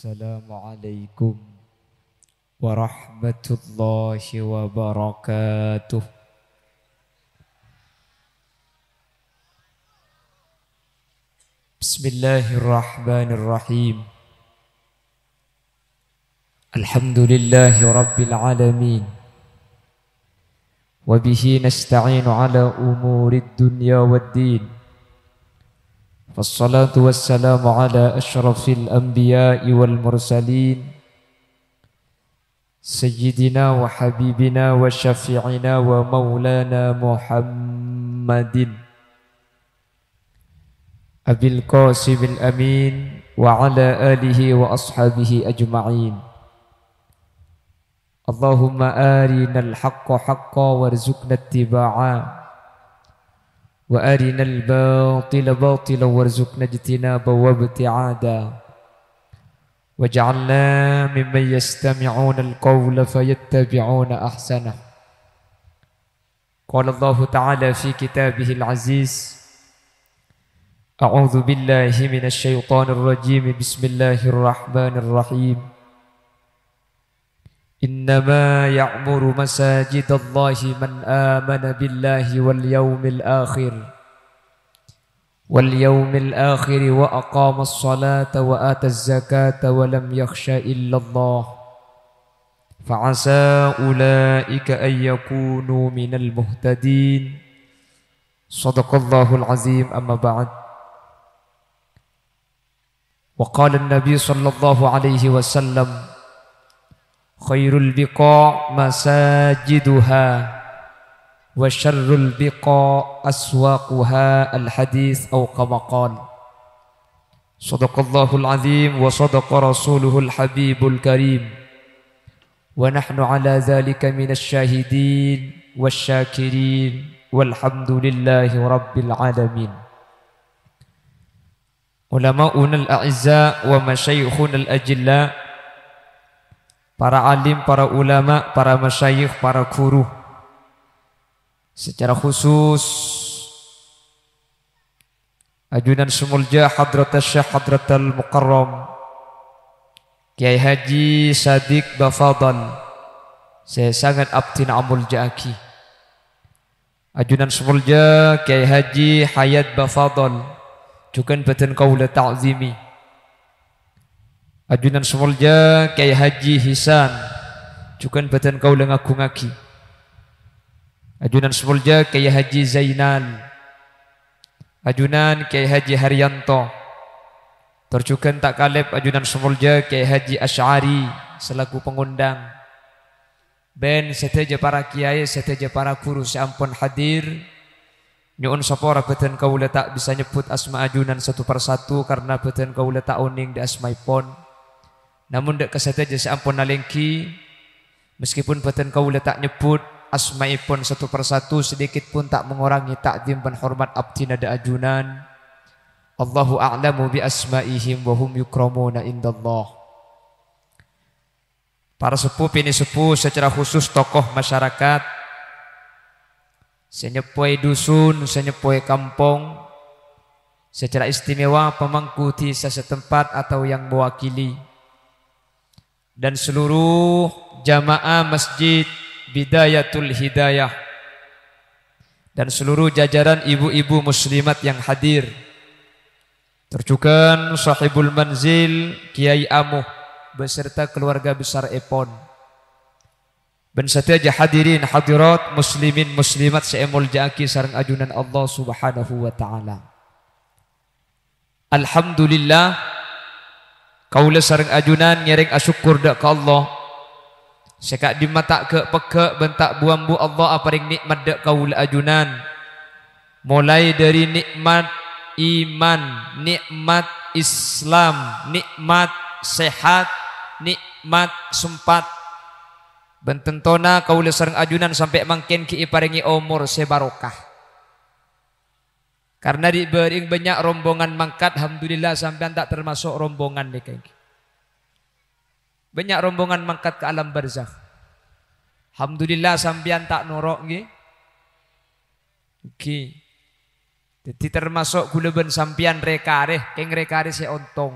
Assalamualaikum warahmatullahi wabarakatuh. Bismillahirrahmanirrahim. Alhamdulillahi rabbil alamin. Wa bihi nasta'inu ala umurid dunya waddin. Wassalatu wassalamu ala ashrafil anbiya'i wal mursalin Sayyidina wa habibina wa syafi'ina wa maulana Muhammadin Abil Qasimil Amin wa ala alihi wa ashabihi ajma'in. Allahumma arinal haqqa haqqa warzuqna ittiba'a wa arinal batila batila warzuqna ijtinaba wa ibti'ada waj'alna mimman yastami'una al-qawla fayattabi'una ahsanah. Qala Allah ta'ala fi kitabihil aziz, a'udzu billahi minasy syaithanir rajim, bismillahirrahmanirrahim. Innama ya'muru masajidallahi man amana billahi wal yawmil akhir wa aqamas salata wa ataz zakata wa lam yakhsha illallah fa'asa ulaika ay yakunu minal muhtadin. Shadaqallahul azim. Amma ba'd. Wa qala an-nabi sallallahu alaihi wasallam, khairul biqa' masajiduha wa syarrul biqa' aswaquha, al-hadis aw kama qala. Shadaqallahul azim wa shadaqa rasuluhul habibul karim wa nahnu ala dhalika minasy syahidin wasyakirin walhamdulillahi rabbil alamin. Ulama'unal a'izza wa masyayikhunal ajilla, para alim, para ulama, para masyayikh, para guru, secara khusus ajunan Sumulja Hadratas Syekh Hadratal Mukarram Kiai Haji Sadiq Bafadal, saya sangat abdin amul ja'aki. Ajunan Sumulja Kiai Haji Hayat Bafadal, juga batan kaula ta'zimi. Ajunan Sumulja Kiai Haji Hisan, juga batan kaula ngaku-ngaki. Ajunan Sumulja Kiai Haji Zainal, ajunan Kiai Haji Haryanto, terjukan tak kalep ajunan Sumulja Kiai Haji Asy'ari selaku pengundang. Ben seteja para kiai, seteja para guru seampun hadir. Nyuun sapora beten kaula tak bisa nyebut asma ajunan satu persatu karena beten kaula tak uning di asmaipon. Namun dek keseteja seampun nalengki, meskipun beten kaula tak nyebut asmaipun satu persatu, sedikit pun tak mengurangi takdim dan hormat abdi nada ajunan. Allahu a'lamu bi asmaihim wa hum yukramuna indallah. Para sepuh ini sepuh, secara khusus tokoh masyarakat, senyepoi dusun, senyepoi kampung, secara istimewa pemangku desa setempat atau yang mewakili, dan seluruh jamaah masjid Bidayatul Hidayah, dan seluruh jajaran ibu-ibu muslimat yang hadir, terjukan sahibul manzil Kiai Amuh beserta keluarga besar Epon, dan seteja hadirin hadirat muslimin muslimat seemul jaki sareng ajunan Allah subhanahu wa ta'ala. Alhamdulillah kaula sareng ajunan nyereng asyukur dak ka Allah. Sekak di mata ke peke bentak buambu Allah aparing nikmat dak kaula ajunan. Mulai dari nikmat iman, nikmat Islam, nikmat sehat, nikmat sempat. Bententona kaula sareng ajunan sampai mangken ki iparingi umur sebarokah. Karena dibering banyak rombongan mangkat, alhamdulillah sampean tak termasuk rombongan nih kayak. Banyak rombongan mangkat ke alam barzakh. Alhamdulillah sampean tak norok nggih. Nggih. Jadi termasuk kula ben sampean rekare, keng rekare seontong.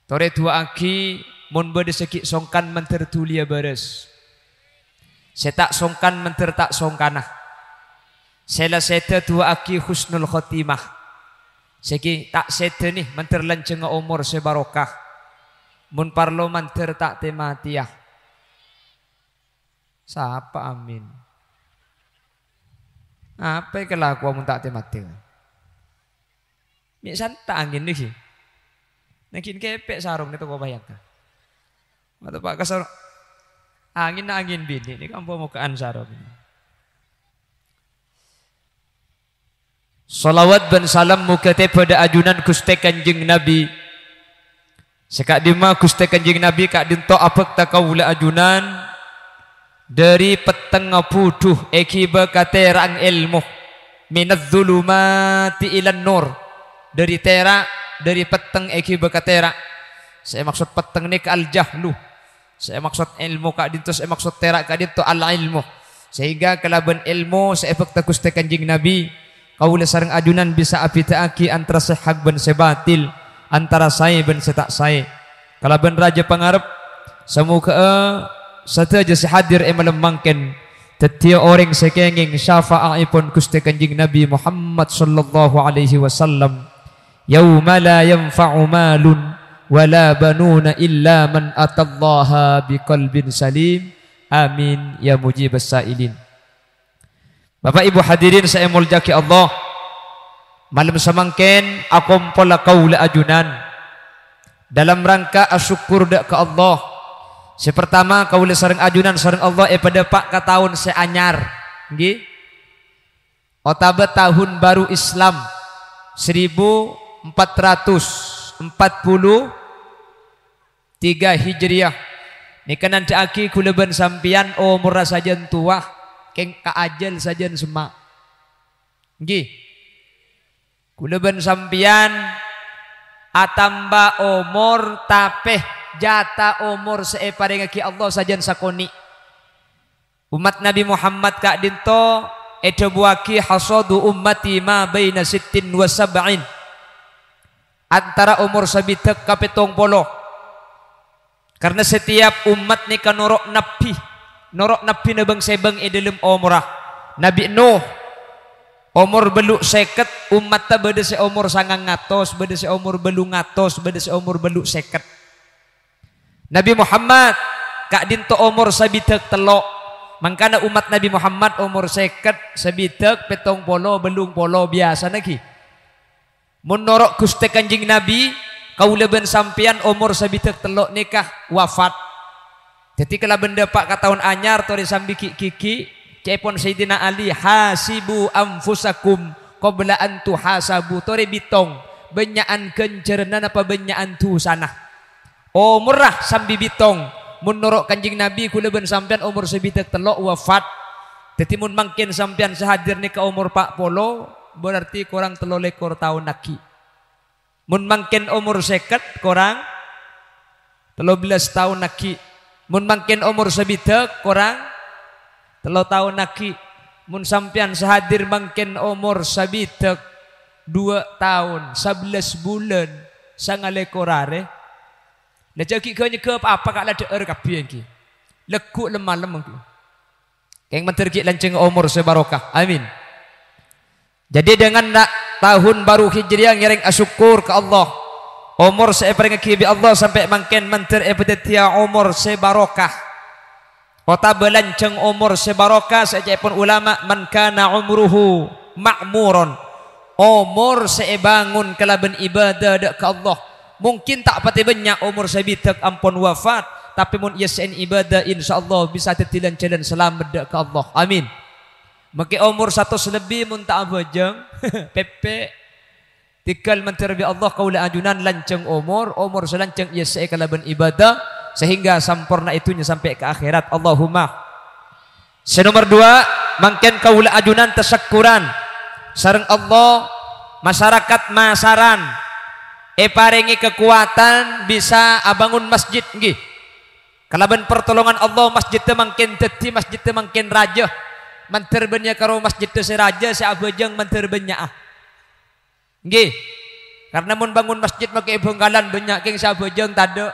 Tore dua aki mun bade seki songkan menter tulia beres. Setak songkan menter tak songkanah. Sela seta dua aki husnul khotimah. Seki tak seta nih menter lanceng umur sebarokah. Mun parlo menter tak tematiah. Sapa amin. Apa kelakuan mun tak tematiah? Misan tak angin nih. Nakin kepek sarung itu kau bayangkan. Atau pak kasar angin bini ini kamu mau ke ansarung. Salawat dan salam mukate pada ajunan Gusti Kanjeng Nabi. Sekak dima Gusti Kanjeng Nabi kak dinto apek takaula ajunan dari peteng puduh ekiba katerang ilmu minadz zulumati ilan nur dari terak dari peteng ekiba katera. Saya maksud peteng ni ke al jahlu. Saya maksud ilmu kak dinto saya maksud terak kak dinto al ilmu. Sehingga kelaban ilmu saya efek Gusti Kanjeng Nabi kaula sareng ajunan bisa apitaaki antara sehak ben sebatil antara saya ben setak saya kalaban raja pangarep semoga sataja sehadir malemangken tetia orang sekenging syafa'aipun Gusti Kanjeng Nabi Muhammad sallallahu alaihi wasallam yauma la yanfa'u malun wala banuna illa man atallaha biqalbin salim amin ya mujibas sailin. Bapak Ibu hadirin saya muljaki Allah. Malam semangkin akompola kaula ajunan dalam rangka asyukur dak ke Allah. Sepertama kaula sareng ajunan sareng Allah pada pak ka tahun seanyar. Nggih. Otabe tahun baru Islam 1443 Hijriah. Nika nanti aki kuleban sampian umur sajen tua. Keng kaajal sajan semak. Nggih. Kuleban sampian atamba umur tapeh jata umur seeparengaki Allah sajan sakoni. Umat Nabi Muhammad kak dinto edebuaki hasadu ummati ma baina sittin wa sab'in. Antara umur sabitek ka 70. Karena setiap umat ni kanorok nabi na bangsa bang dalam umrah. Nabi Nuh umur beluk seket umat ta beda se umur 900 beda se umur beluk 100 beda se umur beluk seket. Nabi Muhammad kak dinto umur sabitek telok mangkana umat Nabi Muhammad umur seket sabitek 70 belung polo biasa lagi. Menurut Gusti Kanjeng Nabi kaula ben sampian umur sabitek telok nikah wafat. Jadi kalau benda pak ka tahun anyar tori sambi kiki cepon Sayyidina Ali hasibu anfusakum qabla an tuhasabu tori bitong benyaan kencernan apa benyaan tu sana. Oh murah sambi bitong menurut Kanjeng Nabi kula ben sampean umur sebitek telok wafat. Jadi mun mangkin sampean sehadir ni ke umur 40 berarti kurang 13 tahun lagi. Mun mangkin umur 50 kurang 13 tahun lagi. Mun mangkin umur sebitek kurang 3 tahun lagi. Mun sampean sehadir mangkin umur sebitek 2 tahun 11 bulan sangale korare. Lah jaki kanya ke apa kak lada kabeh iki. Lekuk lemah-lemah ki. Keng menter ki lanceng umur sebarokah. Amin. Jadi dengan tahun baru Hijriah ngereng asyukur ke Allah. Umur sepereng kibi Allah sampai mangken menter epedetia umur sebarokah. Kota belanceng umur sebarokah saja pun ulama man kana umruhu ma'muron. Umur sebangun kelaban ibadah dak ke Allah. Mungkin tak pati banyak umur sebitek ampun wafat, tapi mun yasin ibadah insyaallah bisa tetilan jalan selamat dak ke Allah. Amin. Maki umur 100 lebih mun tak abajeng pepe tikal menterbi Allah kaula ajunan lanceng umur selanceng yasin kelaban ibadah sehingga sampurna itunya sampai ke akhirat. Allahumma. Senomor 2 mangken kaula ajunan tasakkuran sareng Allah masyarakat masaran paringi kekuatan bisa abangun masjid nggih. Kalaban pertolongan Allah masjid teh mangkin teti masjid teh mangkin raja. Manter benya karo masjid teh si raja si abajang manter benya ah. Nggih. Karena mun bangun masjid make bengkalan banyak keng sabejeng tade.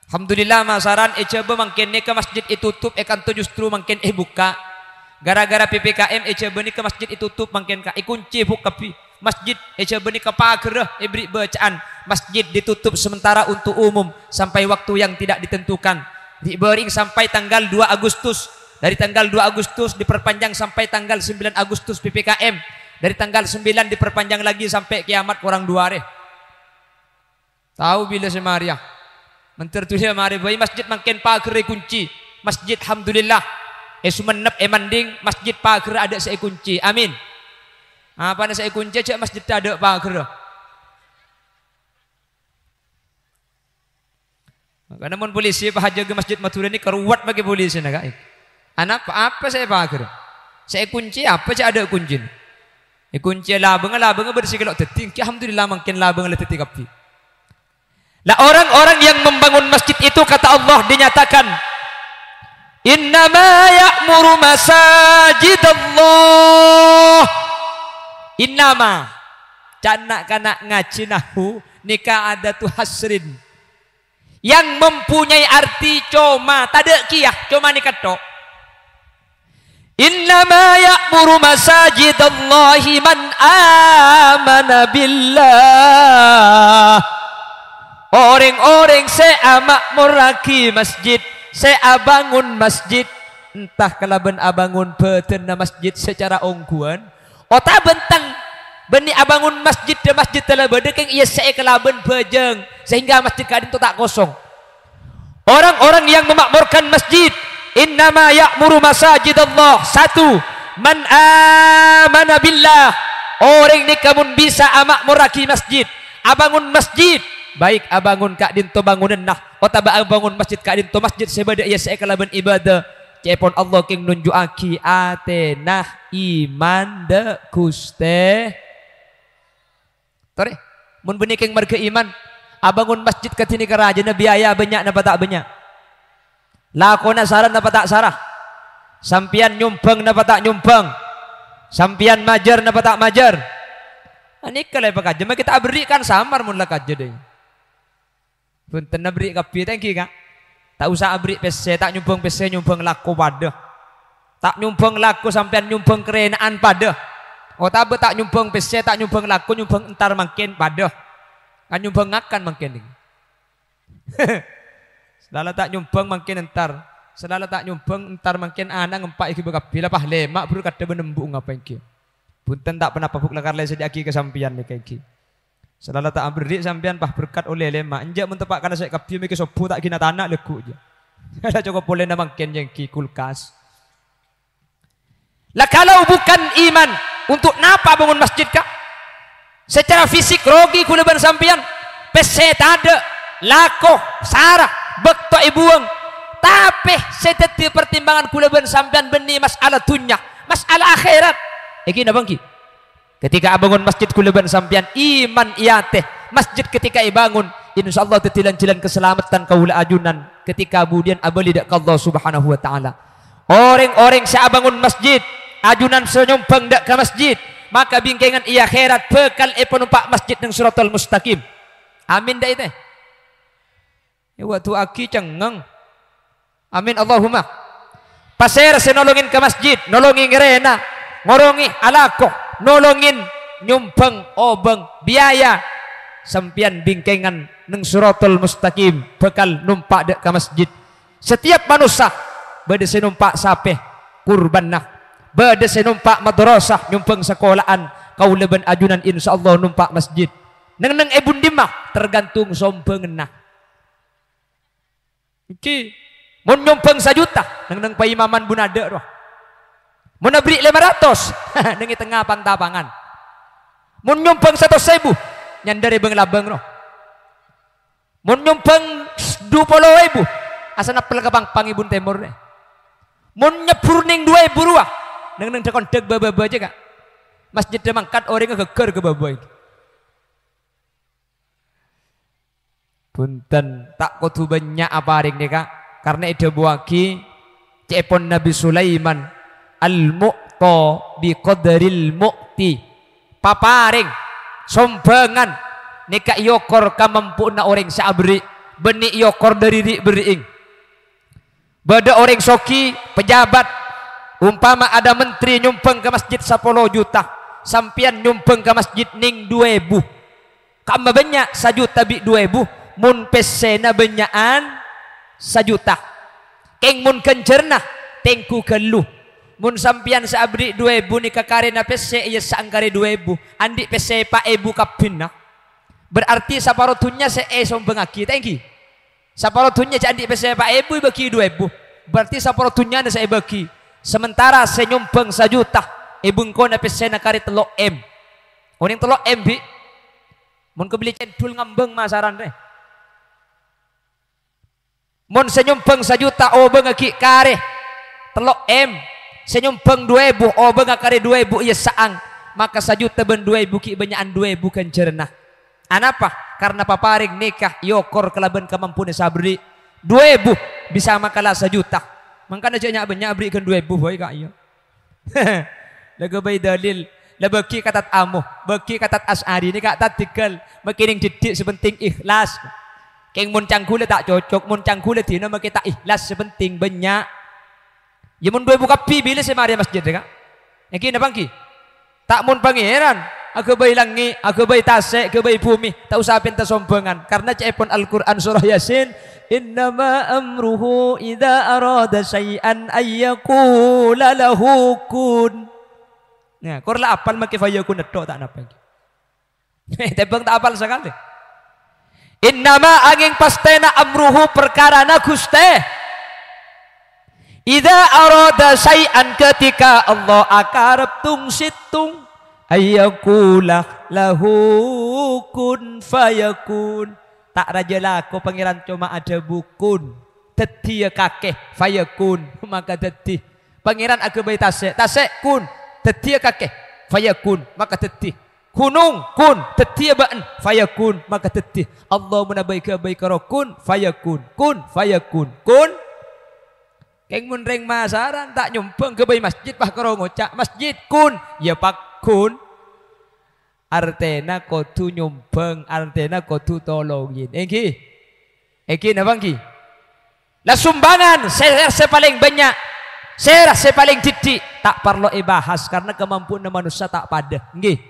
Alhamdulillah masaran coba mangkin ke masjid ditutup kan tu justru mangkin buka. Gara-gara PPKM coba ni ke masjid ditutup mangkin ka kunci buka pi. Masjid coba ni ke pagereh beri bacaan. Masjid ditutup sementara untuk umum sampai waktu yang tidak ditentukan. Dibering sampai tanggal 2 Agustus. Dari tanggal 2 Agustus diperpanjang sampai tanggal 9 Agustus PPKM. Dari tanggal 9 diperpanjang lagi sampai kiamat kurang 2 hari. Tahu bila semaria? Mentertulia mari bayi masjid makin pager kunci. Masjid alhamdulillah. Sumenep manding masjid pager ada saya kunci. Amin. Apa nak saya kunci cak masjid ada pager. Karena mun polisi pahaja ke masjid Madura ni keruat bagi polisi nak. Anak apa saya pager? Saya kunci apa cak ada kunci? Kunci labeng bersih kalau teting. Alhamdulillah makin labeng le teting kapi. Lah orang-orang yang membangun masjid itu kata Allah dinyatakan innama ya'muru masajidallah. Innama canak-canak ngaji nahu nikah adatu hasrin yang mempunyai arti cuma tada kiyah cuma nikah tok. Innama ya'muru masajidallahi man amana billah. Orang-orang saya makmuraki masjid, saya bangun masjid, entah kalaban abangun petena masjid secara ongkuan, ota bentang beni abangun masjid de masjid telah bedekeng ia saya kalaban bejeng sehingga masjid kadin tu tak kosong. Orang-orang yang memakmurkan masjid, innama ya'muru masajidallah. Satu, man amana billah. Orang ni kamun bisa makmuraki masjid, abangun masjid. Baik abangun kak dinto bangunan nah otaba abangun masjid kak dinto masjid sebada ia saya kalaban ibadah cepon Allah king nunjuaki atenah iman de kuste tore mun benih king marga iman abangun masjid katini keraja na biaya banyak napa tak banyak lakona saran napa tak sarah sampian nyumpeng napa tak nyumpeng sampian majar napa tak majar ani kalai pakaja ma kita berikan samar mun lakaja deh. Punten na beri kapi tangki kak. Tak usah beri PC, tak nyumbang PC nyumbang laku pada. Tak nyumbang laku sampean nyumbang kerenaan pada. Oh tak nyumbang PC, tak nyumbang laku nyumbang entar makin pada. Kan nyumbang akan makin. Selala tak nyumbang makin entar. Selala tak nyumbang entar makin anak ngempak iki bekapi lapah lemak bro kada benembung apa iki. Punten tak pernah pabuk lakar lese di aki kesampian nih kayak iki. Selala tak beri sampean pah berkat oleh lema enjak mentepak kana saya kapi miki sopu tak kina tanah leku je. Ada cukup boleh namang ken yang ki kulkas. Lah kalau bukan iman untuk napa bangun masjid kak? Secara fisik rogi kuleban sampean. Pese ada lakoh sarah bekto ibuang. Tapi seteti pertimbangan kuleban sampean beni masalah dunya, masalah akhirat. Iki na bangki. Ketika abangun masjid kuleban sampian iman teh masjid ketika ibangun insyaallah tetilan jalan keselamatan kaula ajunan ketika kemudian abali dak Allah Subhanahu wa taala. Orang-orang saya bangun masjid ajunan senyumpang dak ke masjid maka bingkengan ia akhirat bekal penumpak masjid nang suratul mustaqim. Amin dak itu. Ya waktu aki cengeng. Amin Allahumma. Pasir senolongin ke masjid, nolongin ngerena, ngorongi alako nolongin nyumpeng obeng biaya sampian bingkengan neng suratul mustaqim bekal numpak dek ke masjid. Setiap manusia bade senumpak sapeh kurban nah bade senumpak madrasah nyumpeng sekolahan kau leben ajunan insyaallah numpak masjid neng ebun dimah tergantung sombeng nah iki mun nyumpeng 1 juta neng paimaman bunade roh mun beri 500 nengi tengah pantapangan. Mun nyumpang 100.000 nyandare beng labang roh. Mun nyumpang 20.000 asana pel ka pang ibun timur ne. Mun nyepur ning 2.000 ruah neng dekon deg baba aja kak. Masjid de mangkat orang geger ke baba iki. Punten tak kudu banyak apa ring nih kak karena ide buaki cepon Nabi Sulaiman al-mu'ta bi qadaril mu'ti paparing sombengan nika yokor kamampuna orang sabri benik yokor dari ri beriing bada orang soki pejabat umpama ada menteri nyumpeng ke masjid 10 juta sampian nyumpeng ke masjid ning 2.000 kama banyak 1 juta bi 2.000 mun pesena benyaan 1 juta keng mun kencerna tengku keluh mun sampian sabri 2.000 ni kakarena pese iya saangkare 2.000 andi pese pa ebu kapinna berarti saparotunya se sombeng aki tengki saparotunya andi pese pa ebu bagi 2.000 berarti saparotunya na saya bagi sementara saya nyumpeng 1 juta ibung na pese na kari 3 M oning 3 M bi mun kebeli cendul ngambeng masaran re mun saya nyumpeng 1 juta oh beng aki kare 3 M senyumpeng 2.000 oh bengak kari 2.000 iya saang maka 1 juta ben 2.000 ki benyaan 2.000 kan cerna anapa karena paparing nikah yokor kelaban kemampuan sabri 2.000 bisa makalah 1 juta mangkana nya banyak berikan 2.000 boy kak iya lagu bay dalil labaki katat amuh baki katat as'ari ni katat tikal makining didik sepenting ikhlas keng mun cangkule tak cocok mun cangkule dina makita ikhlas sepenting banyak ya mun 2.000 kapi bila saya mari masjid kak yang kini bangki tak mun pangeran aku bayi langi aku bayi tasek aku bayi bumi tak usah pinta sombengan karena cepon Al-Quran surah Yasin innama amruhu idza arada syai'an ayyakula lahu kun nah korla apal make fayakun tok tak napa tebang tak apal sekali innama angin pastena amruhu perkara na Guste idza arada syai'an ketika Allah akarab tung situng ayyakula lahu kun fayakun tak raja lako pangeran cuma ada bukun dadi kakeh fayakun maka dadi pangeran aku bayi tasek kun dadi kakeh fayakun maka dadi gunung kun dadi baan fayakun maka dadi Allah menabai ke baik kun fayakun kun keng mun reng masaran tak nyumpeng ke bayi masjid pak karo ngocak masjid kun ya pak kun artena kotu nyumpeng artena kotu tolongin eki napa ki la sumbangan saya paling banyak saya paling didik tak perlu ibahas karena kemampuan manusia tak pada nggih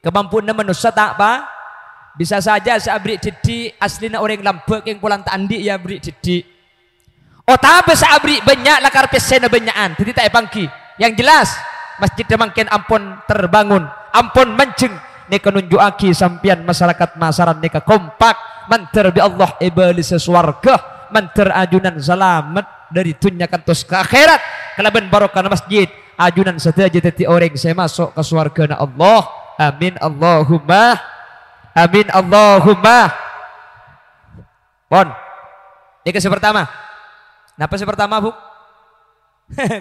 kemampuan manusia tak apa bisa saja saya beri didik aslina orang lambek yang pulang tak andi ya beri didik oh tapi saya beri banyak lah karpet sena banyaan jadi tak bangki yang jelas masjid makin ampun terbangun ampun menceng nika nunjuaki sampian masyarakat masaran nika kompak manter bi Allah ibali sesuarga manter ajunan selamat dari dunia kantos ke akhirat kelaban barokah masjid ajunan saja teti orang saya masuk ke surga na Allah amin Allahumma pon nika pertama napa pertama bu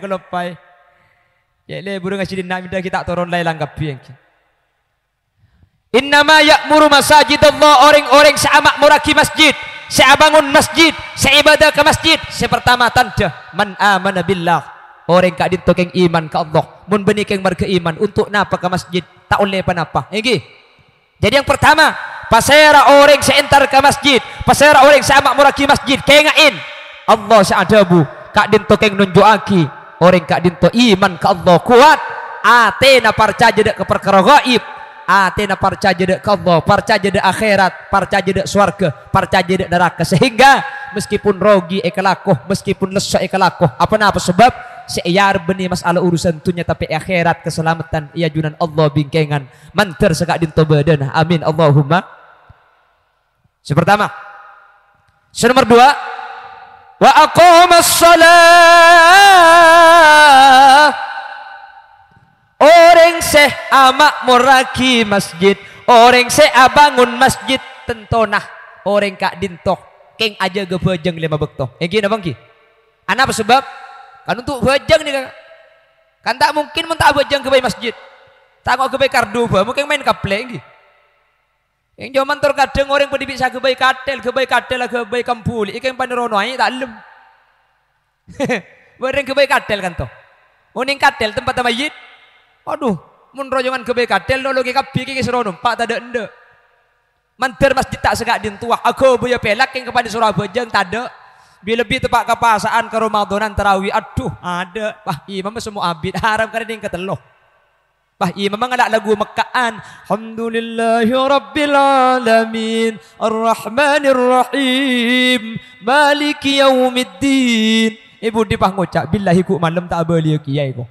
kelopai ya le burung ngasih nak minta kita turun lai langgap yang innama ya'muru masajid Allah orang-orang seamak muraki masjid seabangun masjid seibadah ke masjid sepertama tanda man amana billah orang kak ditokeng iman ke Allah mun benih keng marga iman untuk napa ke masjid tak oleh panapa jadi yang pertama pasera orang seentar ke masjid pasera orang seamak muraki masjid kengain Allah seadabu kak ditokeng nunjuaki orang kak dinto iman ke Allah kuat atena percaya dek ke perkara gaib atena percaya dek ke Allah percaya dek akhirat percaya dek surga percaya dek neraka sehingga meskipun rogi ekalakoh meskipun lesak ekalakoh apa sebab seyar benih masalah urusan tunya tapi akhirat keselamatan ia junan Allah bingkengan manter sekak dinto badan amin Allahumma sepertama nomor 2 wa aqamas shalah orang seh amak muraki masjid orang seh abangun masjid tentonah orang kak dintoh keng aja ge bejeng 5 bekto gini bang ki ana apa sebab kan untuk bejeng nih kan tak mungkin mun tak bejeng ke masjid tak ke kardu ba mungkin main kaple nggih yang zaman terkadang orang pedi bisa ke katel ke kampul ikan panerono ai tak lem bareng ke katel kan toh uning katel tempat mayit aduh Mun rojongan kebekatel lo logi kapi ki serono pak tada ende. Manter masjid tak segak din tuah. Aku buya pelak yang kepada Surabaya tada. Bila lebih tepak kepasaan ke Ramadanan tarawih. Aduh ada. Wah imam semua abid haram karena dia keteloh. Wah imam ada lagu Mekkaan. Alhamdulillahi Rabbil Alamin Ar-Rahmanir Rahim Maliki Yaumiddin. Ibu di pah ngocak billahi ku malam tak beli kiai ko.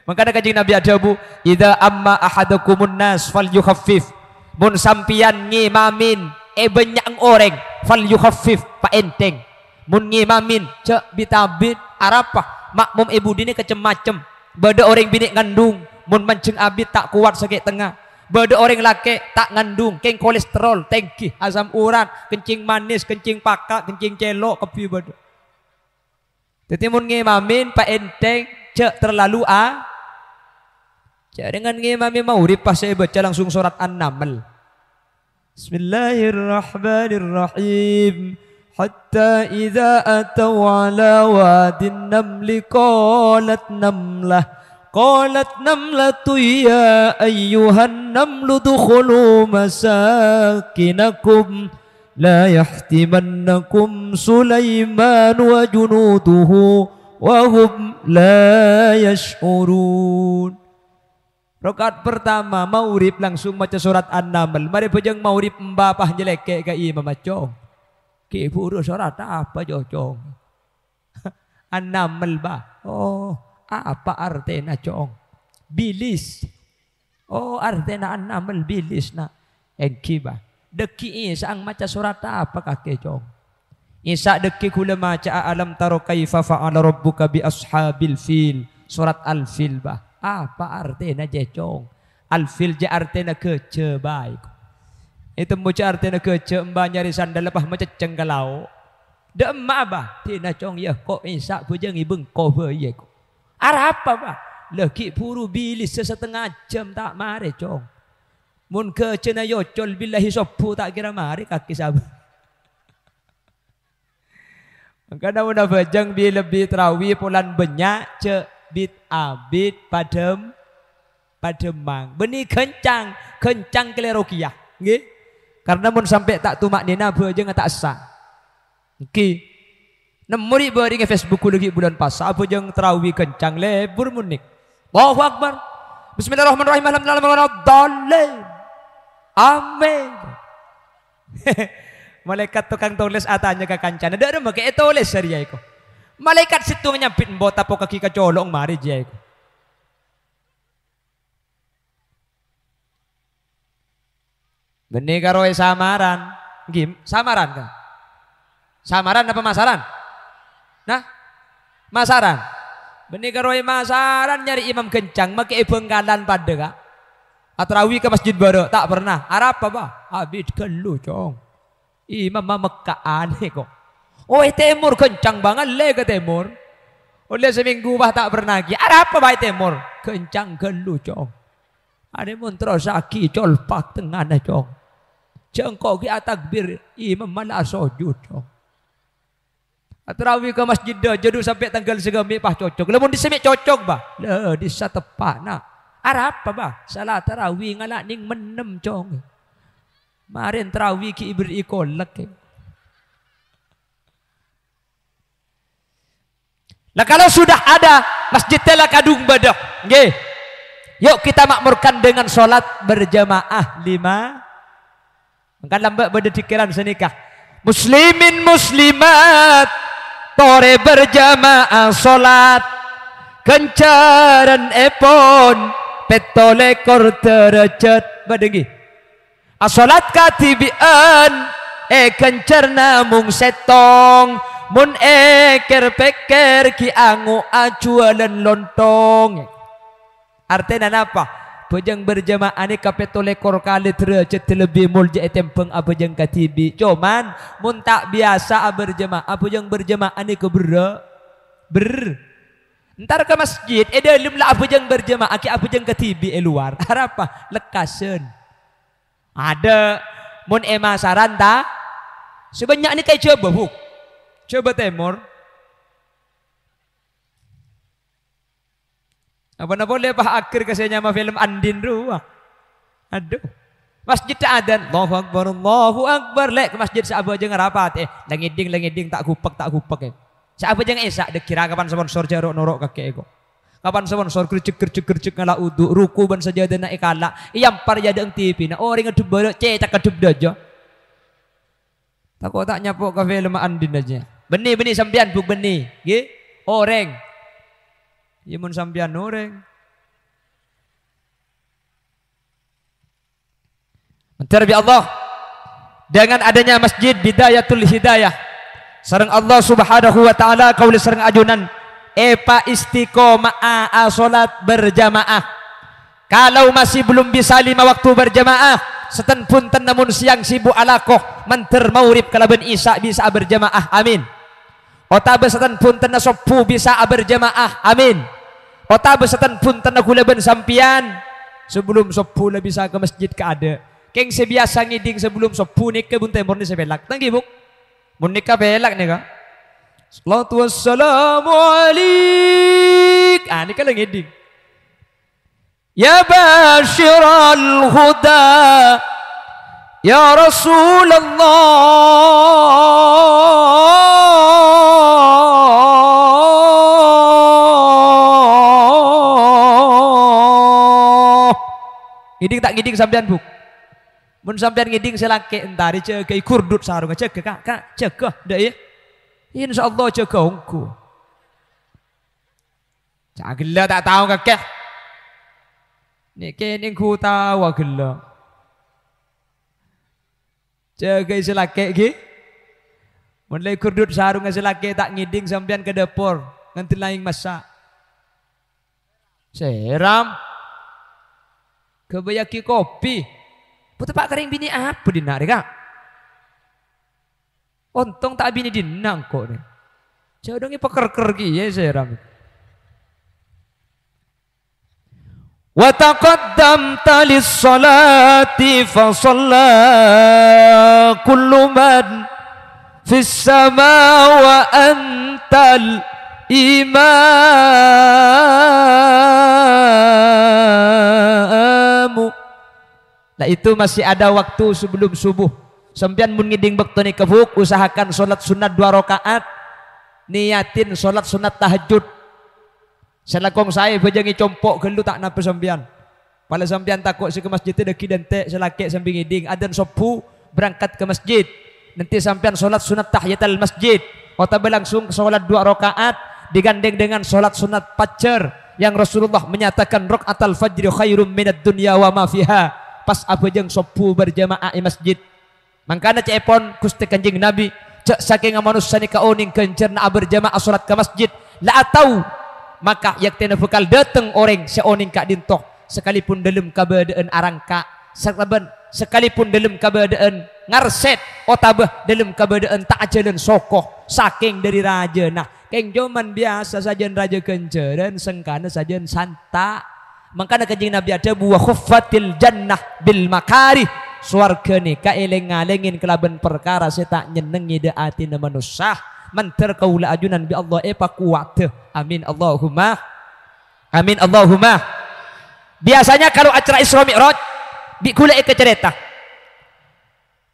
Maka ada kanjeng Nabi ada bu, idza amma ahadakumun nas falyukhaffif. Mun sampian ngimamin banyak orang falyukhaffif pa enteng. Mun ngimamin cek bitabit arapah makmum ibu dini kecem-macem. Bada orang bini ngandung, mun mancing abid tak kuat sakit tengah. Bada orang laki tak ngandung, keng kolesterol, tengki, asam urat, kencing manis, kencing pakak, kencing celok, kepi bada. Jadi mun ngimamin pa enteng cek terlalu dengan ngimami maurib pas saya baca langsung surat An-Naml. Bismillahirrahmanirrahim. Hatta idza ataw ala wadin namli qalat namlatu ya ayyuhan namlu dukhulu masakinakum la yahtimannakum Sulaiman wa junuduhu wa hum la yash'urun. Rakaat pertama maurib langsung baca surat An-Naml. Mari pejang maurib mbapah jelek ke imam acong. Ke buru surat apa jocong? An-Naml bah. Oh, apa artinya cong? Bilis. Oh, artinya An-Naml bilis na. Engki bah. Deki isa ang maca surat apa kake cong? Isa deki kula maca alam taro kaifa fa'ala rabbuka bi ashabil fil. Surat Al-Fil bah. Apa artinya jecong? Al-fil je artinya kece baik. Itu muca artinya kece mbak nyari sandal lepas maceceng galau. De emak bah. Tina cong ya kok isa pujang ibeng kau ye ko. Arah apa bah? Leki puru bilis sesetengah jam tak mari cong. Mun kece na yocol billahi sopu tak kira mari kaki sabar. Maka dah bajang bi lebih terawih pulan banyak cek bit abid pademang benih kencang kelerokiah nggih karena mun sampai tak tumak nina bajang tak sah nggih nemuri bari nge Facebook lagi bulan puasa apa jeung terawih kencang lebur munik Allahu akbar bismillahirrahmanirrahim alhamdulillah amin. Malaikat tukang tulis atanya ke kancana ada make tulis sariya iko. Malaikat situ nyampit mbota po kaki kacolong mari jay ko. Benih karoy samaran. Gim, samaran kan? Samaran apa masaran? Nah, masaran. Benih karoy masaran nyari imam kencang make bengkalan pada ka. Atrawi ke masjid baru tak pernah. Arab apa? Abid kelu cong. Imam Mekah aneh kok. Oh timur kencang banget le ke timur. Oleh seminggu bah tak pernah lagi. Ada apa bah timur? Kencang gelu cong. Ada mun terus aki colpak tengah na cong. Jengkau ki atakbir imam malah sujud cong. Terawih ke masjid dah jadu sampai tanggal segami pah cocok. Lemun disemik cocok bah. Le di satepak nak. Ada apa bah? Salah terawih ngalak ning menem cong. Marin terawih ki ibri ikolek. Nah kalau sudah ada masjid telah kadung badak, nggih. Yuk kita makmurkan dengan sholat berjamaah 5. Maka lambak berdetikiran senikah. Muslimin muslimat, tore berjamaah sholat. Kencaran epon, petole kor derajat badengi. Asolat katibian, kencar namung setong. Mun eker peker ki angu acualan lontong. Artinya apa? Pejang berjamaah ni kapetole kor kali derajat lebih mulja etempeng abajang katibi. Cuman mun tak biasa berjamaah, abajang berjamaah ni ke Ntar ke masjid, dalam lah abajang berjamaah ki abajang katibi luar. Apa? Lekasen. Ada mun emasaran tak? Sebanyak ni kayak coba buk. Coba timur. Apa nak boleh bah akhir kasihnya sama film Andin ruah. Aduh. Masjid tak ada. Allahu Akbar. Lek ke masjid sahabat jangan rapat. Langiding tak kupak. Sahabat jangan esak. Dia kira kapan sponsor jarok norok kakek ego. Kapan sponsor kercek ngalah uduk. Ruku ban saja dan nak ikalak. Yang par jadi ang TV. Nak orang ngedub balok. Cetak kedub daja. Takut tak nyapok ke film Andin aja. Benih sampian buk benih. Ge? Orang. Ya mun sampian orang. Menterbi Allah dengan adanya masjid Bidayatul Hidayah sareng Allah Subhanahu wa taala kauli sareng ajunan epa istiqomah salat berjamaah. Kalau masih belum bisa 5 waktu berjamaah, seten punten namun siang sibuk alakoh menter maurib kalaban isya bisa berjamaah. Amin. Otabe seten punten sopu bisa berjamaah. Amin. Otabe seten punten kulaban sampian sebelum sopu lah bisa ke masjid ke ada. Keng sebiasa ngiding sebelum sopu nikah buntai murni sebelak. Tanggi buk. Mun nikah belak nih kak. Salatu wassalamu alaik. Nikah lah ngiding. Ya basyiral huda. Ya Rasulullah. Ngiding tak ngiding sampean buk. Mun sampean ngiding selake entari jaga kurdut sarung jaga kak jaga dah ya. Insyaallah jaga ongku. Cagila tak tahu kakek. Nek kening ku tahu gila. Jaga selake iki. Mun lay kurdut sarung selake tak ngiding sampean ke dapur nganti laing masak. Seram. Kebayaki kopi. Putu pak kering bini apa dinak dek? Untung tak bini dinang kok deh. Jauh peker-ker ya seram. Wa taqaddamta lis-salati fa shalla kullu man fis sama wa antal imamu. Nah itu masih ada waktu sebelum subuh. Sampian mun ngiding bekto ni kebuk usahakan solat sunat 2 rakaat. Niatin solat sunat tahajud. Selakong saya bejangi compok gelu tak napa sampian. Pala sampian takut si ke masjid tu deki dan tek selake sambil ngiding adan sopu berangkat ke masjid. Nanti sampian solat sunat tahiyatul masjid. Otak berlangsung solat 2 rakaat digandeng dengan solat sunat fajar yang Rasulullah menyatakan rakaatul fajri khairum minad dunya wa ma fiha. Pas apa jeng sopu berjamaah di masjid. Mangkana cepon kusti kanjing Nabi cek saking manusia ni kauning kencerna berjamaah salat ke masjid la atau maka yak tena bekal dateng orang seoning kak dintoh sekalipun dalam keadaan arangka sekalipun dalam keadaan ngarset otabah dalam keadaan tak jalan sokoh saking dari raja. Nah keng joman biasa saja raja kenceran sengkana saja santa. Makanya kanjeng Nabi ada buah khuffatil jannah bil makari. Swarga ni kaeleng-alengin kelaban perkara saya tak nyenengi de atina manusia. Manter kaula ajunan bi Allah epa kuat. Amin Allahumma. Amin Allahumma. Biasanya kalau acara Isra Mi'raj bi kula ke cerita.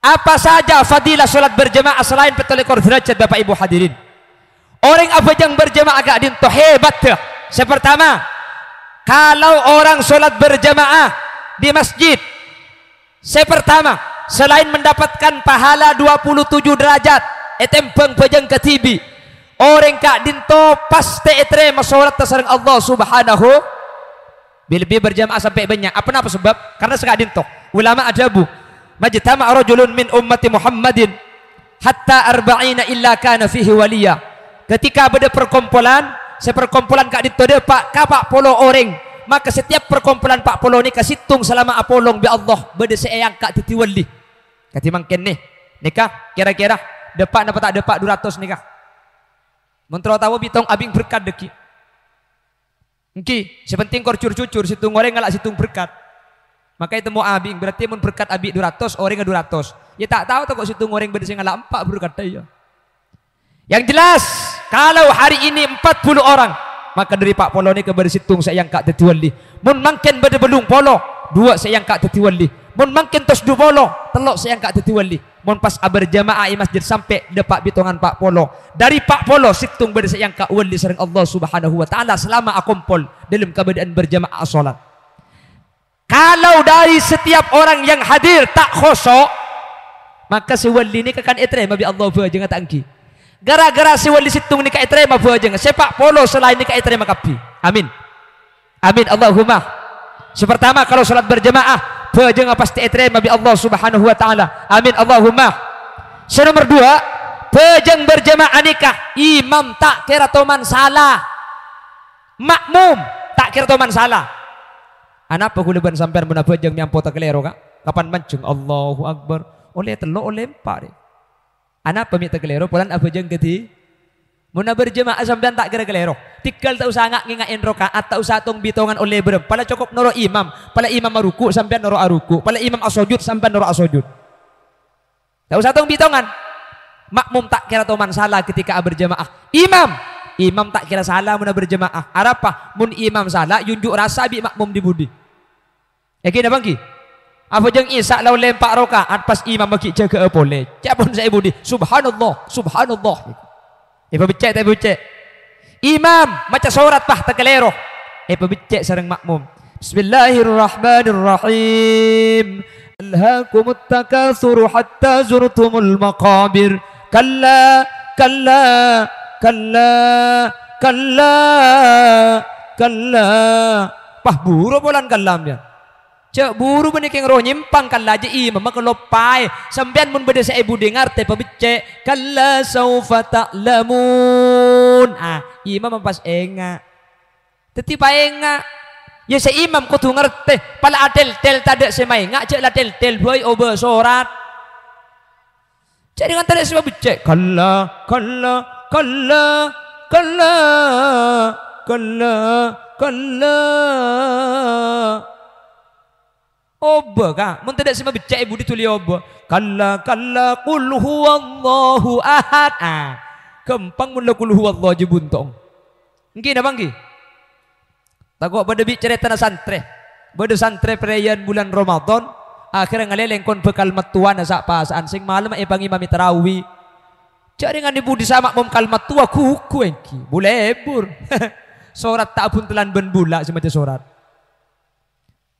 Apa saja fadilah salat berjamaah selain petolekor derajat Bapak Ibu hadirin. Orang apa yang berjamaah agak dinto hebat. Sepertama, kalau orang sholat berjamaah di masjid, sepertama selain mendapatkan pahala 27 derajat, etempeng pejang ketibi, orang kak dinto pasti etre masolat tasarang Allah Subhanahu. Lebih berjamaah sampai banyak. Apa sebab? Karena sekak dinto. Ulama ajabu, majtama rajulun min ummati Muhammadin hatta arba'ina illa kana fihi waliya. Ketika ada perkumpulan seperkumpulan kak dinto dia pak polo orang, maka setiap perkumpulan pak polo ni kasitung selama apolong bi Allah beda seeyang kak titiwali kati mangken nih nikah kira-kira depak dapat tak depak 200 nikah mentro tahu bitong abing berkat deki engki sepenting kor cucur situng orang ngalak situng berkat maka itu mau abing berarti mun berkat abi 200 orang 200 ya tak tahu kok situng orang beda ngalak 4 berkat ya. Yang jelas kalau hari ini 40 orang maka dari Pak Polo ni ke bersitung saya yang kak teti wali. Mun mangken bade belung polo, 2 saya yang kak teti wali. Mun mangken tos 2 polo, 3 saya yang kak teti wali. Mun pas berjamaah i masjid sampai depak bitongan Pak Polo. Dari Pak Polo situng bade saya yang kak wali sareng Allah Subhanahu wa taala selama akumpul dalam keadaan berjamaah salat. Kalau dari setiap orang yang hadir tak khusuk, maka si wali ni akan iterima bi Allah bu jangan tangki. Gara-gara si wali situng ni kai terima bu aja sepak polo selain ni kai terima kapi. Amin. Amin Allahumma. Sepertama kalau salat berjamaah bu aja pasti terima bi Allah Subhanahu wa taala. Amin Allahumma. Nomor 2, pejang berjamaah nikah imam tak kira toman salah. Makmum tak kira toman salah. Anak pagulaban sampean mun pejang nyampo tak kelero kak. Kapan mancung Allahu Akbar. Oleh telo oleh empat. Anak pemik terkelero, pulang apa jeng keti? Muna berjemaah sampean tak kira kelero. Tikal tak usah ngingain rokaat, tak usah tong bitongan oleh berem. Pala cukup noro imam, pala imam maruku sampean noro aruku, pala imam asojud sampean noro asojud. Tak usah tong bitongan. Makmum tak kira toman salah ketika berjemaah. Imam tak kira salah muna berjemaah. Arapa? Mun imam salah, yunjuk rasa bi makmum dibudi. Yakin abang ki? Apa jeng isak lau lempak rokaat pas imam bagi jaga boleh. Cak pun saya budi. Subhanallah, subhanallah. Becek tak becek. Imam macam sorat pah tak kelero. Becek sareng makmum. Bismillahirrahmanirrahim. Alhaakumut takatsur hatta zurtumul maqabir. Kalla, kalla, kalla, kalla, kalla. Pah buru bolan kalam dia. Cak buru benih keng roh nyimpang kalla aja imam maka lopai sampean mun beda saya budi ngarte pabicce kalla saufa ta'lamun imam pas enga teti pa enga ya sa imam ko tu ngarte pala atel tel tada semai nga cak la tel tel boy ober sorat cak dengan tada semua bicce kalla kalla kalla kalla kalla kalla oba kah? Mun tidak semua becak ibu dituli oba. Kalla kalla qul huwallahu ahad. Kempang mun qul huwallahu je buntong. Engki na bangki. Takok pada bic cerita na santre. Bade santre perayaan bulan Ramadan, akhirnya ngaleleng kon bekal metuan sak pasaan sing malam pangimam tarawih. Cak dengan ibu disamak mom kalmat tua kuku engki. Bulebur. Sorat tak pun telan ben bula semacam sorat.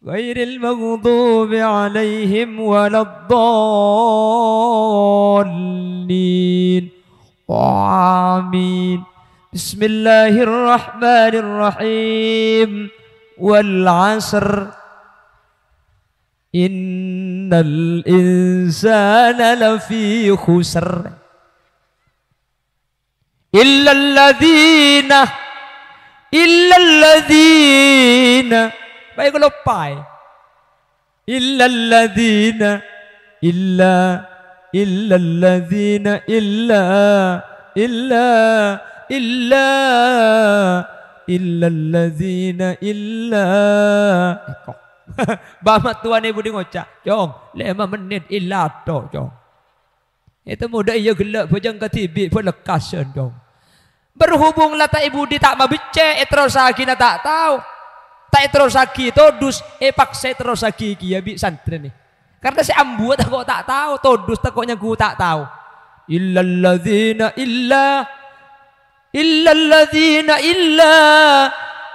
Ghairil maghdubi alaihim waladdallin. Amin. Bismillahirrahmanirrahim. Wal 'asr. Innal insana lafi khusr. Illalladzina baik kalau pai illalladzina illalladzina Bamat tuan ibu di ngocak jong 5 menit illa to jong itu muda iya gelak bojang ketibi pun lekasan jong berhubung lata ibu di tak mabicce etrosaki na tak tahu tak etrosaki todus paksa etrosaki kia bi santren nih karena si ambu tak kok tak tahu todus takoknya ku tak tahu illalladzina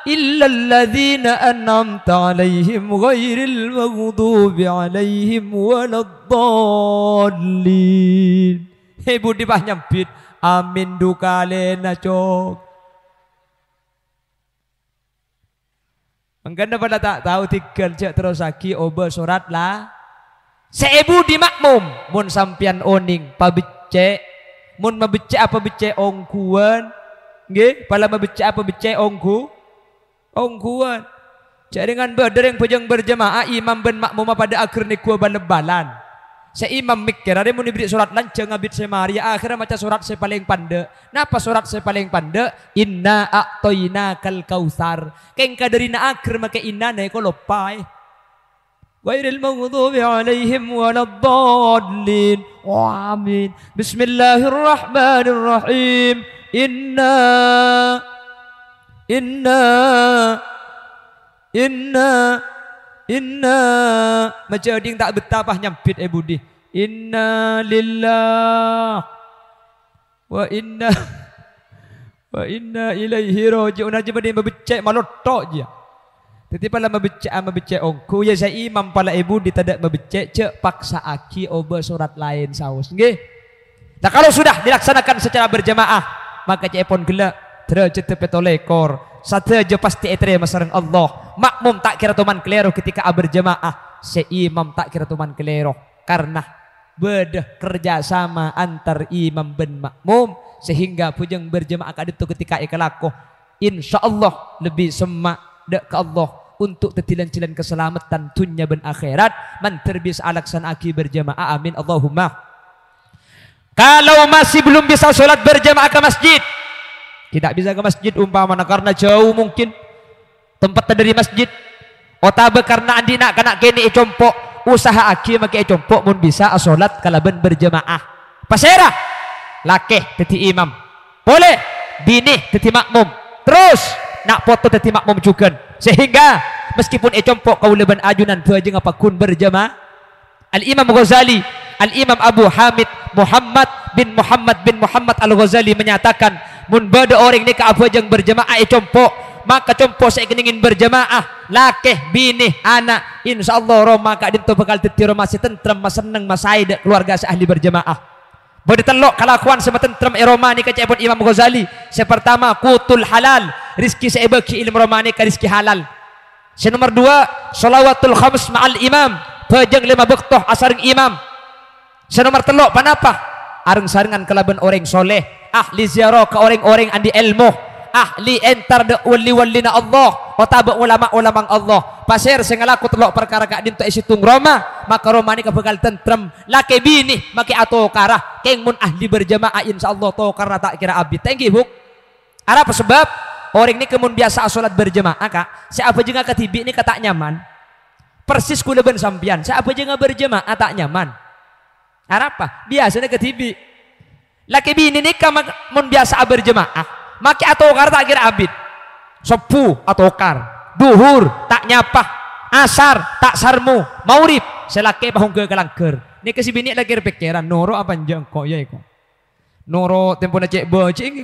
illalladzina an'amta alaihim ghairil maghdubi alaihim waladdallin ibu di bah nyampit amin dukalena cok. Mengkana pada tak tahu tinggal cek terus lagi oba surat lah. Seibu di makmum mun sampian oning pabicce mun mabicce apa bicce ongkuan nggih pala mabicce apa bicce ongkuan. Cek dengan berdereng pejang berjamaah imam ben makmum pada akhir ni kuah balebalan. Saya imam mikir ada mau diberi surat lanceng ngabit semari akhirnya macam surat saya paling pandai. Napa surat saya paling pandai? Inna a'toina kal kausar. Kengka dari na akhir maka inna na ko lopai. Ghairil maghdubi alaihim waladdallin. Amin. Bismillahirrahmanirrahim. Inna Inna macam ding tak betapah nyampit budi. Inna lillah wa inna ilaihi raji'un. Aja bade membecek malotok je. Tetapi pala membecek ongku ya saya imam pala ibu ditadak membecek cek paksa aki oba surat lain saus. Nggih. Nah kalau sudah dilaksanakan secara berjamaah maka cek pon gelak derajat petolekor. Satu aja pasti etre masareng Allah. Makmum tak kira tuman keliru ketika berjamaah. Seimam tak kira tuman keliru. Karena beda kerjasama antar imam ben makmum. Sehingga pujang berjamaah itu ketika ikalaku. Insya Allah lebih semak dek ke Allah. Untuk tetilan-tilan keselamatan dunia ben akhirat. Man terbisa alaksan aki berjamaah. Amin Allahumma. Kalau masih belum bisa sholat berjamaah ke masjid. Tidak bisa ke masjid umpamana karena jauh mungkin tempat dari masjid. Otabe karena andi nak kena kene compok usaha aki make compok mun bisa salat kalaban berjamaah. Pasera lakeh teti imam. Boleh bini teti makmum. Terus nak foto teti makmum juga. Sehingga meskipun compok kaulaban ajunan bajeng apa kun berjamaah. Al-Imam Ghazali, Al-Imam Abu Hamid Muhammad bin Muhammad Al-Ghazali menyatakan mun bada orang ni ka abajang berjamaah compok maka compok saya keningin berjamaah lakeh bini anak insyaallah roma ka dinto bakal teti roma si tentrem maseneng masai keluarga ahli berjamaah. Bade telok kalakuan sama tentrem roma ni ka cepon Imam Ghazali. Sepertama kutul halal, rizki saya bagi ilmu roma ni ka rizki halal. Nomor 2 shalawatul khams ma'al imam, bajang 5 waktu asareng imam. Nomor 3 panapa? Areng sarengan kelaban orang soleh, ahli ziarah ke orang-orang andi ilmu, ahli entar de wali-wali na Allah, otaba ulama-ulama Allah. Pasir sengalaku telok perkara kak dinto isitung Roma, maka Roma ni kabakal tentrem, laki bini maki ato karah, keng mun ahli berjamaah insyaallah to karena tak kira abdi. Thank you, Buk. Apa sebab orang ni kemun biasa salat berjamaah kak, siapa jenga ketibi ni kata nyaman. Persis kula ben sampian, siapa jenga berjamaah tak nyaman. Apa? Biasanya ketibi. Laki bini ni kamu mun biasa berjamaah, maki atau kar tak kira abid. Sepu atau kar, duhur tak nyapa, asar tak sarmu, maurib selaki pahung ke kelangker. Ni kasi bini lagi pikiran noro apa njang kok ya iko. Noro tempo na cek bocing.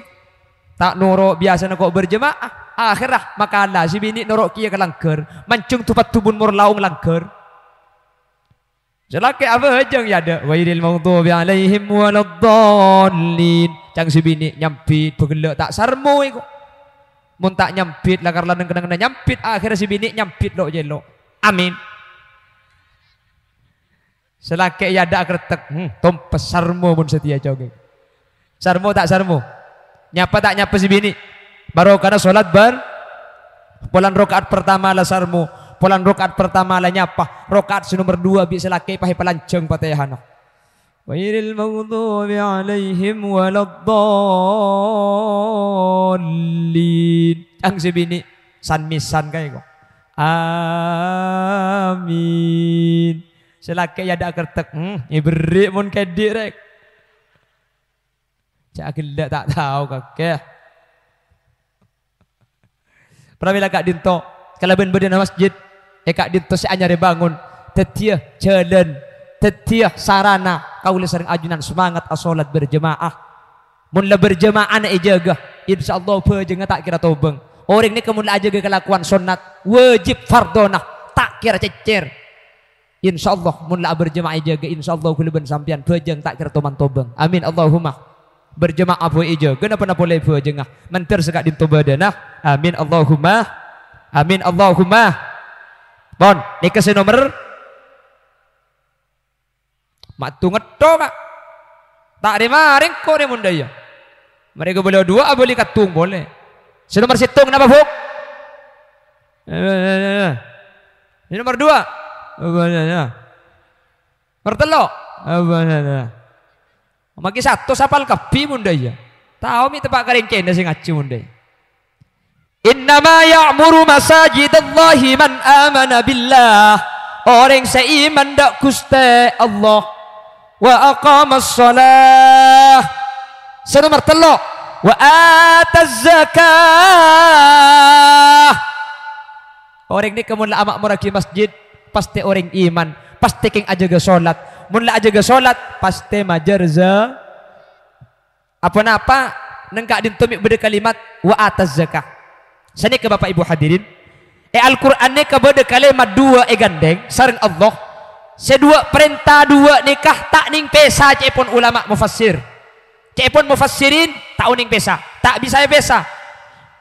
Tak noro biasa kok berjamaah. Akhirah makala si bini noro kia kelangker, mancung tupat tubun mur laung langker. Selaki apa jeng ya ada wailil maghdubi alaihim waladdallin. Cang si bini nyampit begelak tak sarmu iku. Mun tak nyampit lakar laneng kena nyampit akhirnya si bini nyampit lo jelo. Amin. Selaki ya ada kretek tompes sarmu mun setia joge. Sarmu tak sarmu. Nyapa tak nyapa si bini. Baru karena salat polan rakaat pertama lah sarmu. Polan rokaat pertama lah nyapa, rokaat nomor 2 bisa laki pakai pelancong patayahana. Wairil maghdubi alaihim waladdallin. Ang sibini sanmisan kayo ko. Amin. Selaki ada kertek, iberi mon kedik rek. Cak gelak tak tahu kakek. Pramila kak dinto, kalau ben-ben masjid. Kak dinto si anyare bangun tetia jalan tetia sarana kau sering ajunan semangat asolat berjemaah mun la berjemaah na ijaga insyaallah peujeung tak kira tobeng orang ni kemun la ajaga kelakuan sunat wajib fardona tak kira cecer insyaallah mun la berjemaah ijaga insyaallah kuleubeun sampean peujeung tak kira toman tobeng amin Allahumma berjemaah poe ijaga kenapa boleh peujeung menter sekak dinto badana amin Allahumma amin Allahumma. Bon, ni kasi nomor matu ngeto kak tak ada maring kok dia mundaya mereka boleh 2 boleh katung boleh nomor situng kenapa Buk? Ini nomor 2 bertelok maki 1 sapal kapi mundaya tahu mi tepak karing cenda sing ngaji mundaya. Innama ya'muru masajidallahi man amana billah. Orang seiman dak Gusti Allah wa aqamas shalah. Nomor 3 wa ataz zakah. Orang ni kemun la amak muraki masjid pasti orang iman, pasti king ajaga salat. Mun la ajaga salat pasti majar apa-apa nengka dintumik beda kalimat wa ataz zakah. Sani ke Bapak Ibu hadirin, Al-Qur'an ni ke beda kalimat dua gandeng sareng Allah. Sedua perintah dua nikah tak ning pesa cepon ulama mufassir. Cepon mufassirin tak uning pesa, tak bisa pesa.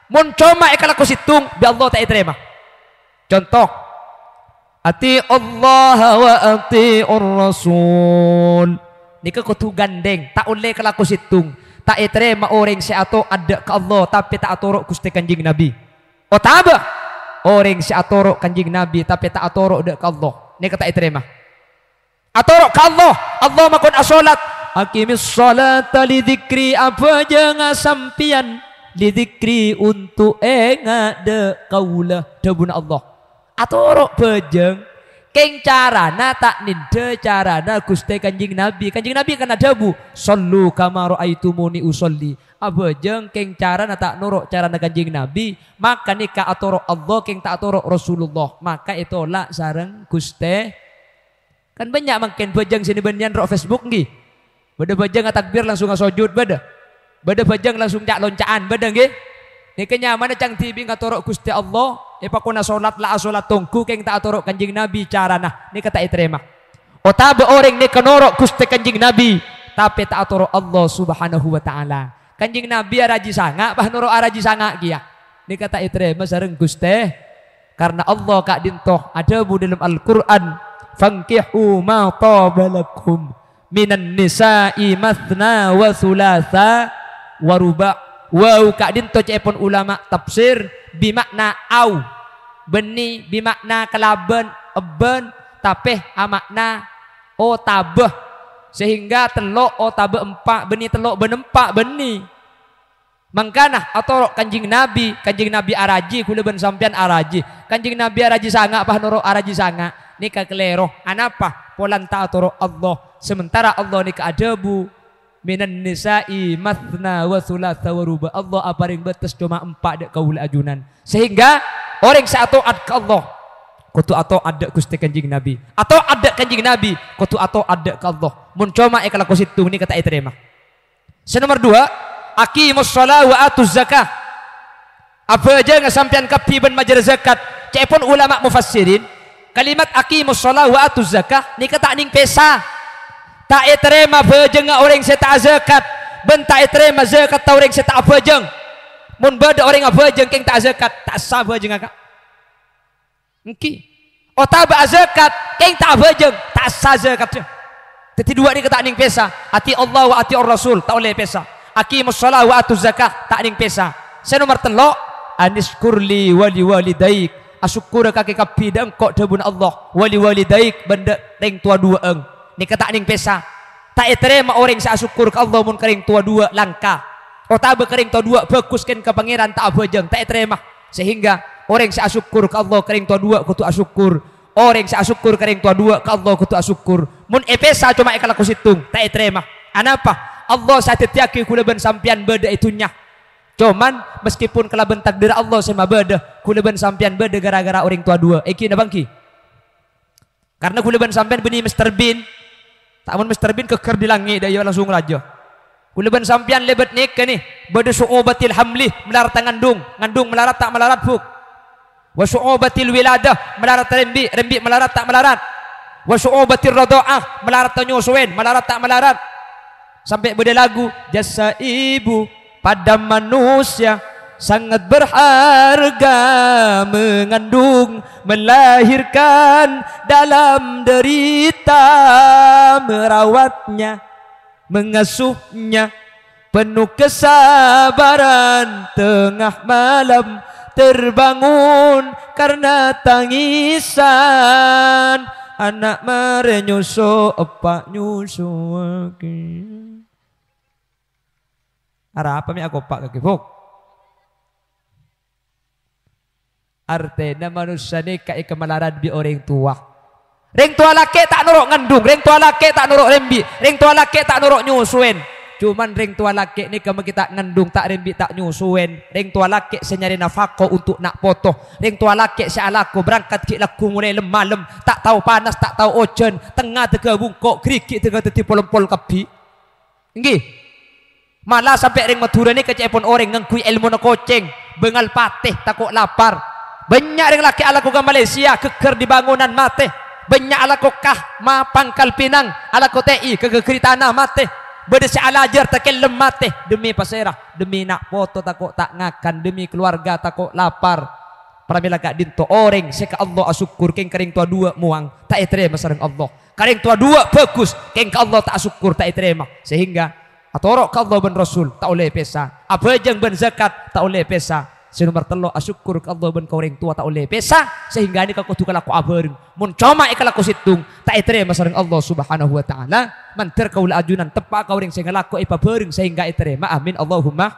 Mun coma kalaku situng bi Allah tak terima. Contoh, ati Allah wa atiur rasul. Nikah kutu gandeng, tak uleh kalaku situng. Tak terima orang si atau ada ke Allah tapi tak atorok Gusti Kanjeng Nabi. Oh tabah orang si atorok Kanjeng Nabi tapi tak atorok ada ke Allah. Nikah tak terima. Atorok ke Allah, Allah makon asolat. Hakimis salata lidzikri, apa jangan sampian lidzikri untuk ngade kaulah debuna Allah. Atorok bejeng keng carana tak ninde carana Gusti Kanjeng Nabi. Kanjeng Nabi kan ada bu sallu kama raaitumuni usolli. Abejeng keng carana tak nuruk carana Kanjeng Nabi, maka nikah atorok Allah keng tak atorok Rasulullah. Maka itulah sareng Gusti. Kan banyak makin bejeng sini banyan ro Facebook nggih. Beda bejeng takbir langsung ngasujud beda. Beda bejeng langsung cak loncaan beda nggih. Nikahnya mana cang tibi ngatorok Gusti Allah, pakona salat la salat tungku keng tak atorok Kanjeng Nabi carana nikah tak terima. Otabe orang nikah norok Gusti Kanjeng Nabi tapi tak atorok Allah Subhanahu wa taala. Kanjeng Nabi araji sanga bah norok araji sanga kia. Nikah tak terima sareng Gusti karena Allah kak dintoh ada bu dalam Al-Qur'an. Fankihu ma tabalakum minan nisa'i mathna wa thulatha wa ruba'. Wow kak dinto cepon ulama tafsir bimakna au beni bimakna kelaben eben tapeh amakna o tabeh sehingga telok o tabeh empak beni telok benempak beni. Mangkana atorok Kanjeng Nabi araji kula ben sampean araji. Kanjeng Nabi araji sanga pah norok araji sanga. Nikah kelero anapa polan ta'atorok Allah sementara Allah nikah adabu minan nisa'i mathna wa thulatha wa ruba. Allah aparing betes cuma 4 dek kaul ajunan sehingga orang seatoat ke Allah kutu atau ada Gusti Kanjeng Nabi atau ada Kanjeng Nabi kutu atau ada ke Allah mun cuma kalaku situ ni kata terima. Senomor 2 aqimus shalah wa atuz zakah. Apa aja nggak sampean kapi ben majar zakat cepon ulama mufassirin kalimat aqimus shalah wa atuz zakah nikah tak ning pesa. Tak terima bejeng orang saya tak zakat. Ben tak terima zakat ta orang saya tak bejeng. Mun beda orang bejeng keng tak zakat tak sah bejeng akak. Engki. Ota ba zakat keng tak bejeng tak sah zakat. Teti dua ni kata ning pesa. Ati Allah wa ati Rasul tak oleh pesa. Aqimus shalah wa atuz zakah tak ning pesa. Saya nomor 3 aniskurli wali walidaik. Asyukur kaki kapi dan kok debun Allah wali walidaik benda ring tua 2 eng. Ni kata ning pesa tak terima orang sa syukur ke Allah mun kering tua 2 langka. O tabe kering tua 2 baguskeun ke pangeran tak abejeng tak terima sehingga orang sa syukur ke Allah kering tua 2 kudu asyukur. Orang sa syukur kering tua 2 ke Allah kudu asyukur. Mun pesa cuma kalaku situng tak terima. Anapa? Allah sa tetiaki kula ben sampian beda itunya. Cuman meskipun kelaben takdir Allah sama beda kula ben sampian beda gara-gara orang tua 2. Eki na bangki. Karena kula ben sampian beni Mr. Bean. Tak mun Mr. Bean keker di langit dia langsung raja. Kula ben sampian lebet nikah nih. Beda su'ubatil hamli melarat ngandung, ngandung melarat tak melarat buk. Wa su'ubatil wiladah melarat rembi melarat tak melarat. Wa su'ubatil radha'ah melarat nyusuin, melarat tak melarat. Sampai beda lagu jasa ibu pada manusia sangat berharga mengandung melahirkan dalam derita merawatnya mengasuhnya penuh kesabaran tengah malam terbangun karena tangisan anak merenyusu epak nyusu Ara apa mi aku pak kekipuk. Artinya manusia ni kai kemalaran bi orang tua. Ring tua laki tak nuruk ngandung, ring tua laki tak nuruk rembi, ring tua laki tak nuruk nyusuin. Cuman ring tua laki ni kamu kita ngandung tak rembi tak nyusuin. Ring tua laki senyari nafako untuk nak potong. Ring tua laki sealaku berangkat ki laku mulai malam. Tak tahu panas, tak tahu ojen. Tengah tega bungkok, kerikik tega teti pol-pol kepi. Nggih. Malah sampai ring Madura ni kecepon orang ngengkui ilmu na koceng. Bengal patih takut lapar. Banyak ring laki ala ke Malaysia keker di bangunan mate. Banyak ala kah ma Pangkal Pinang ala TI ke tanah mate. Beda si alajar tak kelem mate demi pasirah, demi nak foto takut tak ngakan, demi keluarga takut lapar. Pramila gak dinto orang seka Allah asyukur keng kering tua dua muang tak terima sareng Allah. Kering tua dua bagus keng ka Allah tak asyukur tak terima. Sehingga atorok ka Allah ben Rasul tak oleh pesa. Apa jeng ben zakat tak oleh pesa. Nomor telo asyukur ke Allah ben orang tua tak oleh pesa sehingga ini kau tukar laku abareng mun coma ikal laku situng tak terima sareng Allah Subhanahu wa taala manter kaula ajunan tepak kau ring sehingga laku ipa bareng sehingga terima amin Allahumma.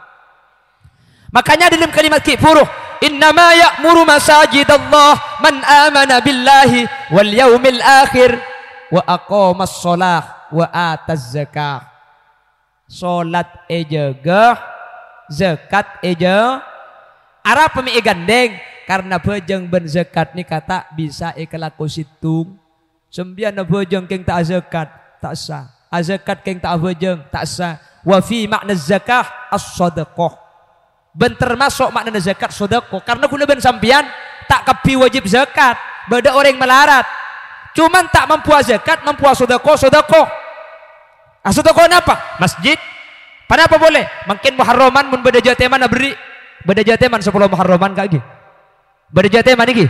Makanya dalam kalimat kifuruh innama ya'muru masajidallah man amana billahi wal yaumil akhir wa aqamas shalah wa ataz zakah. Salat ejaga, zakat eja. Arab pemi gandeng karena bejeng ben zakat ni kata bisa ikalaku situng. Sembian na bejeng keng tak zakat tak sah. Zakat keng tak bejeng tak sah. Wa fi makna zakah as-sadaqah. Ben termasuk makna zakat sedekah karena kula ben sampian tak kepi wajib zakat. Beda orang melarat. Cuman tak mampu zakat, mampu sedekah. Sedekah apa? Masjid. Kenapa boleh? Mungkin muharraman mun beda jate mana beri. Beda jateman 10 muharraman kaki. Beda jateman iki.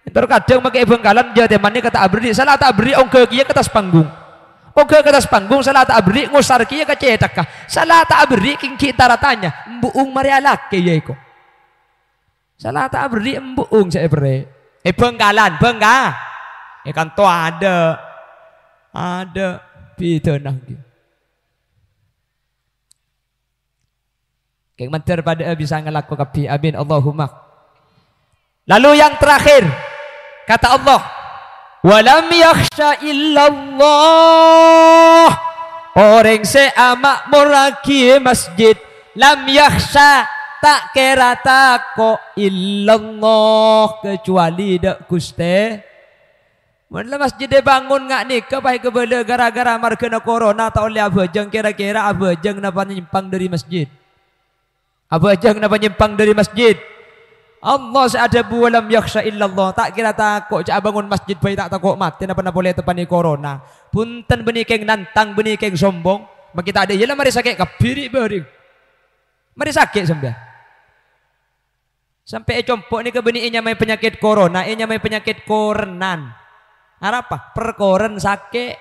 Entar kadang pakai bengkalan jateman ni kata abri, salah tak abri ongke kieu ke atas panggung. Ongke ke atas panggung salah tak abri ngusar kieu ke cetak kah. Salah tak abri king kita ratanya, embuung mari alake ya iko. Salah tak abri embuung saya bre. Bengkalan, bengka. Kan to ada. Ada pitenah gitu. Keng manter pada bisa ngelaku kapi amin Allahumma. Lalu yang terakhir kata Allah walam yakhsha illallah orang seamak muraki masjid lam yakhsha tak kira tako illallah kecuali dak guste. Mana masjid bangun ngak ni kepai kebele gara-gara markena corona tak oleh abajeng kira-kira abajeng napa nyimpang dari masjid. Apa aja kenapa nyimpang dari masjid? Allah seada bualam yakhsha illallah tak kira takut cak bangun masjid bayi tak takut mati napa boleh tepani corona. Punten benikeng nantang benikeng sombong. Mak kita ada ialah mari sakit kapiri beri. Mari sakit sampai. Sampai compok ni ke beni inya mai penyakit corona, inya mai penyakit korenan. Apa? Perkoren sakit,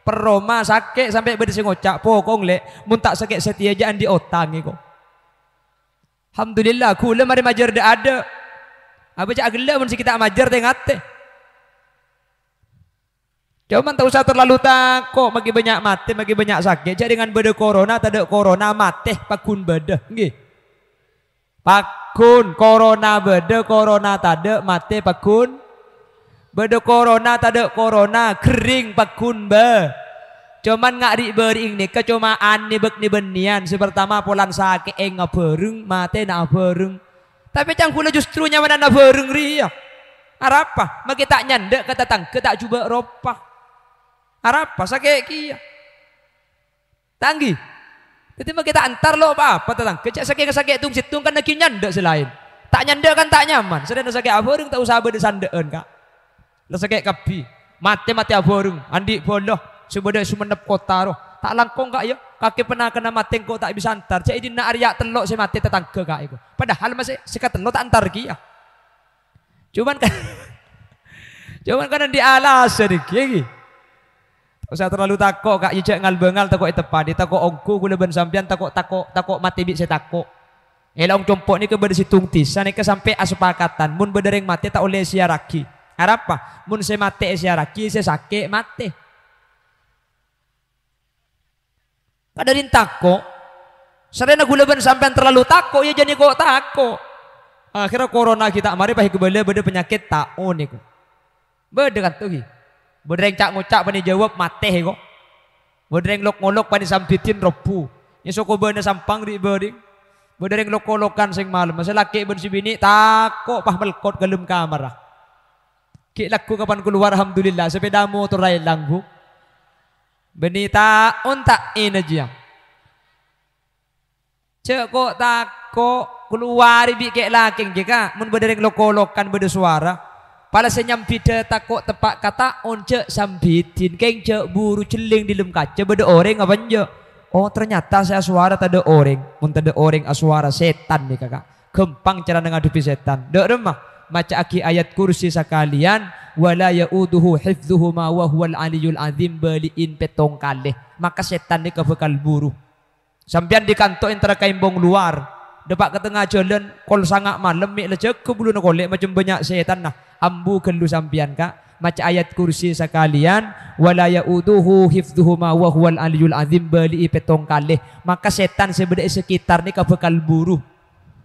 perroma sakit sampai berdisi ngocak pokong lek mun tak sakit setia jaan di otang iko. Alhamdulillah kula mari majar dak ada. Apa cak gela mun kita majar teh ngate. Cuman tak usah terlalu takut bagi banyak mati, bagi banyak sakit. Jadi dengan beda corona tak ada corona mati pakun beda nggih. Pakun corona beda corona tak ada mati pakun. Beda corona tak ada corona kering pakun be. Cuman ngak ri bering ni kecumaan ni bek ni benian sepertama polan sakit ngabereng mate nak bereng. Tapi cang kula justru nyaman nak bereng ri ya. Arapa? Maki tak nyandek kata tangke tak cuba ropah. Arapa sakit kia. Tanggi. Jadi maki tak antar lo apa tetang. Kecak sakit tung situng kan nak nyandek selain. Tak nyandek kan tak nyaman. Sedang sakit abereng tak usah berdesandean kak. Lah sakit kapi. Mate abereng andi boloh. Sebenarnya sumenep kota roh. Tak langkong kak ya. Kaki pernah kena mateng kok tak bisa antar. Jadi nak ariak telok saya mati tetangga kak itu. Padahal masih sekat telok tak antar kia. Cuman kan di alas sedikit. Tak usah terlalu takut kak. Ijak ngal bengal takut tepat. Dia takut ongku gula ben sampian takut mati bik saya takut. Elong compok ni ke bersitung tisan ni ke sampai asepakatan. Mun bedereng mati tak oleh siaraki. Apa? Mun saya mati siaraki saya sakit mati. Kadarin takut. Serena gula ben sampean terlalu takut ya jadi kok takut. Akhirnya corona kita mari pahi kebele beda penyakit taun niku. Beda kan tuh. Beda yang cak ngucak bani jawab mati kok. Bodereng lok ngolok pani sampitin ropu. Nya soko beuna sampang di beuring. Bodereng lok kolokan sing malem. Masa laki ben si bini takok pah melkot galem kamar. Ki laku kapan keluar alhamdulillah sepeda motor rai langgu. Benita unta aja. Cek kok takok keluar bi kek laking jika mun bodereng lok kolokan bede suara. Pala senyampida takok tepak kata once sambitin keng cek buru celing di lem kaca beda orang apa nje. Oh ternyata saya suara tada orang, mun tada orang suara setan nih kakak. Gempang cara ngadepi setan. Dek remah maca aki ayat kursi sekalian wala yauduhu hifdzuhuma wa huwal aliyul azim baliin petong kalih. Maka setan nih kebekal buru. Sampian di kantor antara kaimbong luar. Depak ke tengah jalan kol sangak malam mik lecek ke bulu kolek macam banyak setan nah. Ambu kelu sampian kak maca ayat kursi sekalian wala yauduhu hifdzuhuma wa huwal aliyul azim bali petong kalih maka setan sebeda sekitar ni kabekal buru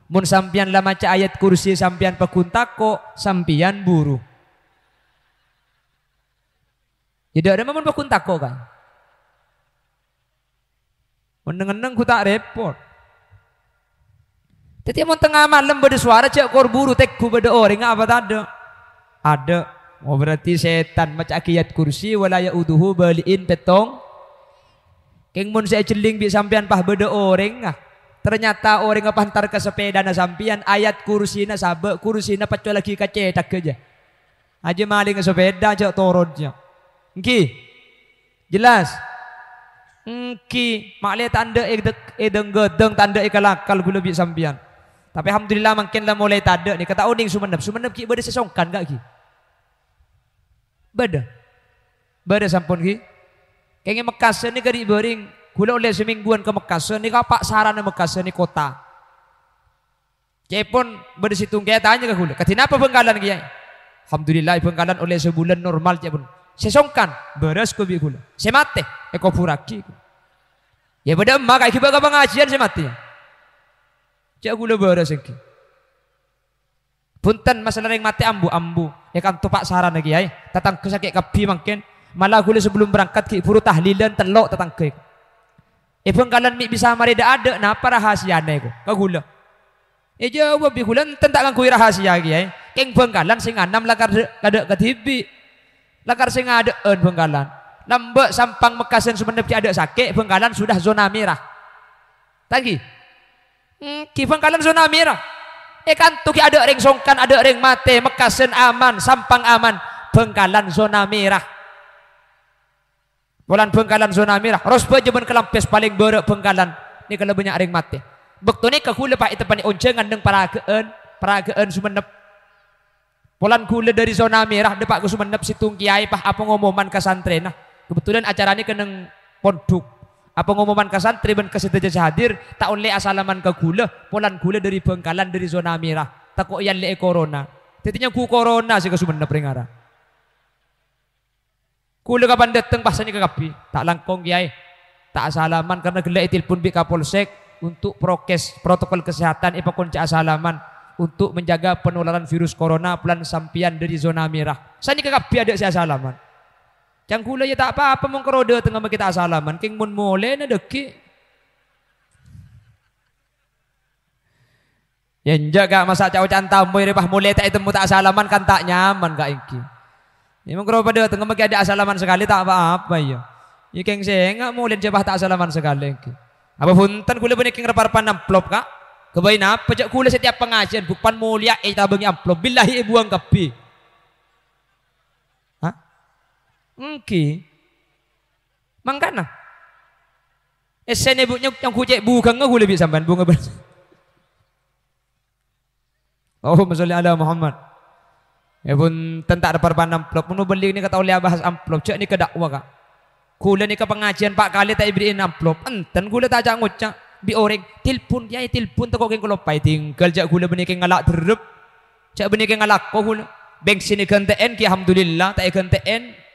mun sampian lah maca ayat kursi sampian pakuntako sampian buru tidak ada mun pakuntako kan meneng-eneng ku tak repot tadi mun tengah malam beda suara cek kor buru tek ku beda orang apa tada ada, oh berarti setan maca ayat kursi wala yauduhu baliin petong. Keng mun saya celing bi sampean pah beda orang ah. Ternyata orang apa hantar ke sepeda na sampean ayat kursi na sabe kursi na pacu lagi kacetak aja. Aja maling ke sepeda aja torodnya. Engki. Jelas. Engki makle tanda edeng gedeng tanda ikalakal gula bi sampean. Tapi alhamdulillah makin lah mulai tanda ni kata oning sumenep ki beda sesongkan gak ki. Bada sampun ki. Kayaknya Mekasen ni kadi bering. Kula oleh semingguan ke Mekasen ni kapak sarana Mekasen ni kota. Cepon bada situng kaya tanya ke kula. Katinapa Bengkalan kiai? Alhamdulillah Bengkalan oleh sebulan normal cepon. Sesongkan beres ko bi kula. Semate eko puraki. Ya bada emak kaya kibaga pengajian semate. Cek kula beres ki. Punten masalah yang mati ambu ya kan tupak saran lagi ya tatang kesakit kapi mungkin malah gula sebelum berangkat ki puru tahlilan telok tatang ke Bengkalan mi bisa marida ada napa rahasiane ko kagula jawab bi gula tentang kui rahasia lagi ya keng Bengkalan sing anam lakar kada katibi lakar sing ada Bengkalan lambek sampang Mekasen Sumenep ada sakit Bengkalan sudah zona merah tadi ki Bengkalan zona merah kan tuh ada ring songkan ada ring mate Mekasen aman sampang aman Bengkalan zona merah bulan Bengkalan zona merah rosba jaman kelampes paling berek Bengkalan ni kalau banyak ring mate bekto ni kahula pak itu pani oncengan deng parageun Sumenep bulan kula dari zona merah depak ke Sumenep situng kiai pah apa ngomoman ke santren nah kebetulan acara ni keneng ponduk apa ngomongan ke santri ben kesedaja hadir tak oleh asalaman ke gula polan gula dari Bengkalan dari zona merah takut yan le corona tetinya ku corona sih ke Sumenep ringara kula kapan dateng pasani ke kapi tak langkong kiai tak asalaman karena gelek telepon bi Kapolsek untuk prokes protokol kesehatan ipakunci asalaman untuk menjaga penularan virus corona pelan sampian dari zona merah sani ke kapi ada si asalaman Cangkula ya tak apa-apa mong kerode tengah kita asalaman king mun mole na deki. Yan jaga masa caw cantam boy repah mole tak itu tak asalaman kan tak nyaman gak ingki. Ya mong kerode tengah ada asalaman sekali tak apa-apa ya. Ya keng senga mole jebah tak asalaman sekali ingki. Apa punten kula benih king repar-repan amplop kak. Kebain apa cak kula setiap pengajian bukan mulia tabengi amplop billahi buang kapi. Engki mangkana esen ibunya yang kucek bukan nggak lebih sampean bunga ber Allahumma sholli ala Muhammad ya pun tentak depan amplop mun beli ini kata oleh bahas amplop cek ni ke dakwah kak kula ni ke pengajian pak kali tak iberiin amplop enten kula tak ajak ngucak bi orang telepon dia telepon tekok keng kelopai tinggal cek kula benih keng ngalak terep cek benih keng ngalak kok kula bensin ni ganteen ki alhamdulillah tak ganteen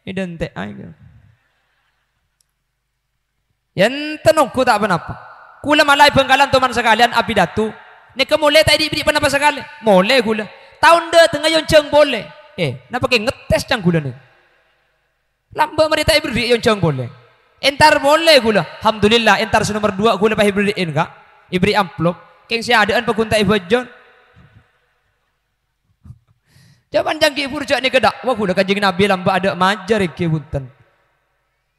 identik aja. Yang tenungku tak apa-apa. Kula malai Bengkalan teman sekalian api datu. Ni kemulai tak diberi apa sekali. Mulai kula. Tahun dah tengah yang ceng boleh. Napa ke ngetes cang kula ni. Lamba mereka diberi yang ceng boleh. Entar boleh gula. Alhamdulillah entar nomor 2 gula pah iberiin kak. Iberi amplop. Keng si adaan pagunta ibajon. Jaman jangki purjak ni kedak. Wah gula kanjeng Nabi lamba ada majar iki bunten.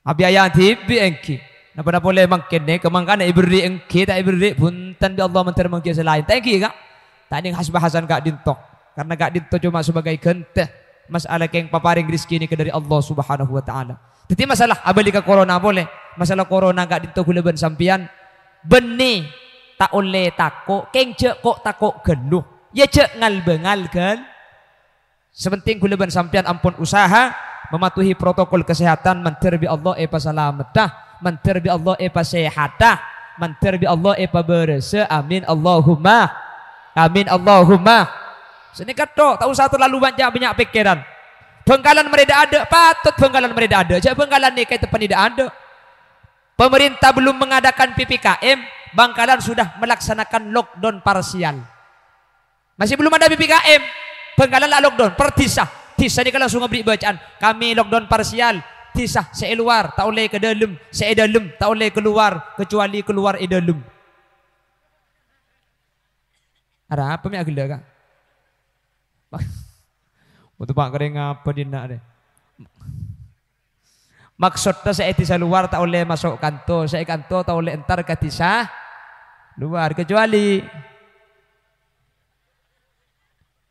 Abi ayat tibi engki. Napa boleh mangkene kemangkana iberi engki tak iberi bunten bi Allah menter mangki selain. Thank you kak. Tak ning hasbahasan kak dintok. Karena kak dintok cuma sebagai genteh. Masalah keng paparing rezeki ni ke dari Allah Subhanahu wa taala. Jadi masalah abali ke corona boleh. Masalah corona gak dinto gula ben sampian. Beni tak oleh takok, keng cek kok takok geluh. Ya cek ngal-bengal kan. Sepenting gula ben sampian ampun usaha mematuhi protokol kesehatan menterbi Allah epa salametah, menterbi Allah epa sehatah, menterbi Allah epa berese. Amin Allahumma. Amin Allahumma. Sini kato, tak usah terlalu banyak pikiran. Bengkalan mereka ada, patut bengkalan mereka ada. Jangan bengkalan ni kait depan tidak ada. Pemerintah belum mengadakan PPKM, Bangkalan sudah melaksanakan lockdown parsial. Masih belum ada PPKM, Bengkalan lah lockdown. Pertisah, tisah ni kalau langsung beri bacaan. Kami lockdown parsial, tisah saya luar, tak boleh ke dalam, saya dalam, tak boleh keluar kecuali keluar dalam. Ada apa mi agenda kak? Untuk pak kering apa dina deh. Maksudnya saya tisah luar tak boleh masuk kantor, saya kantor tak boleh entar ke tisah luar kecuali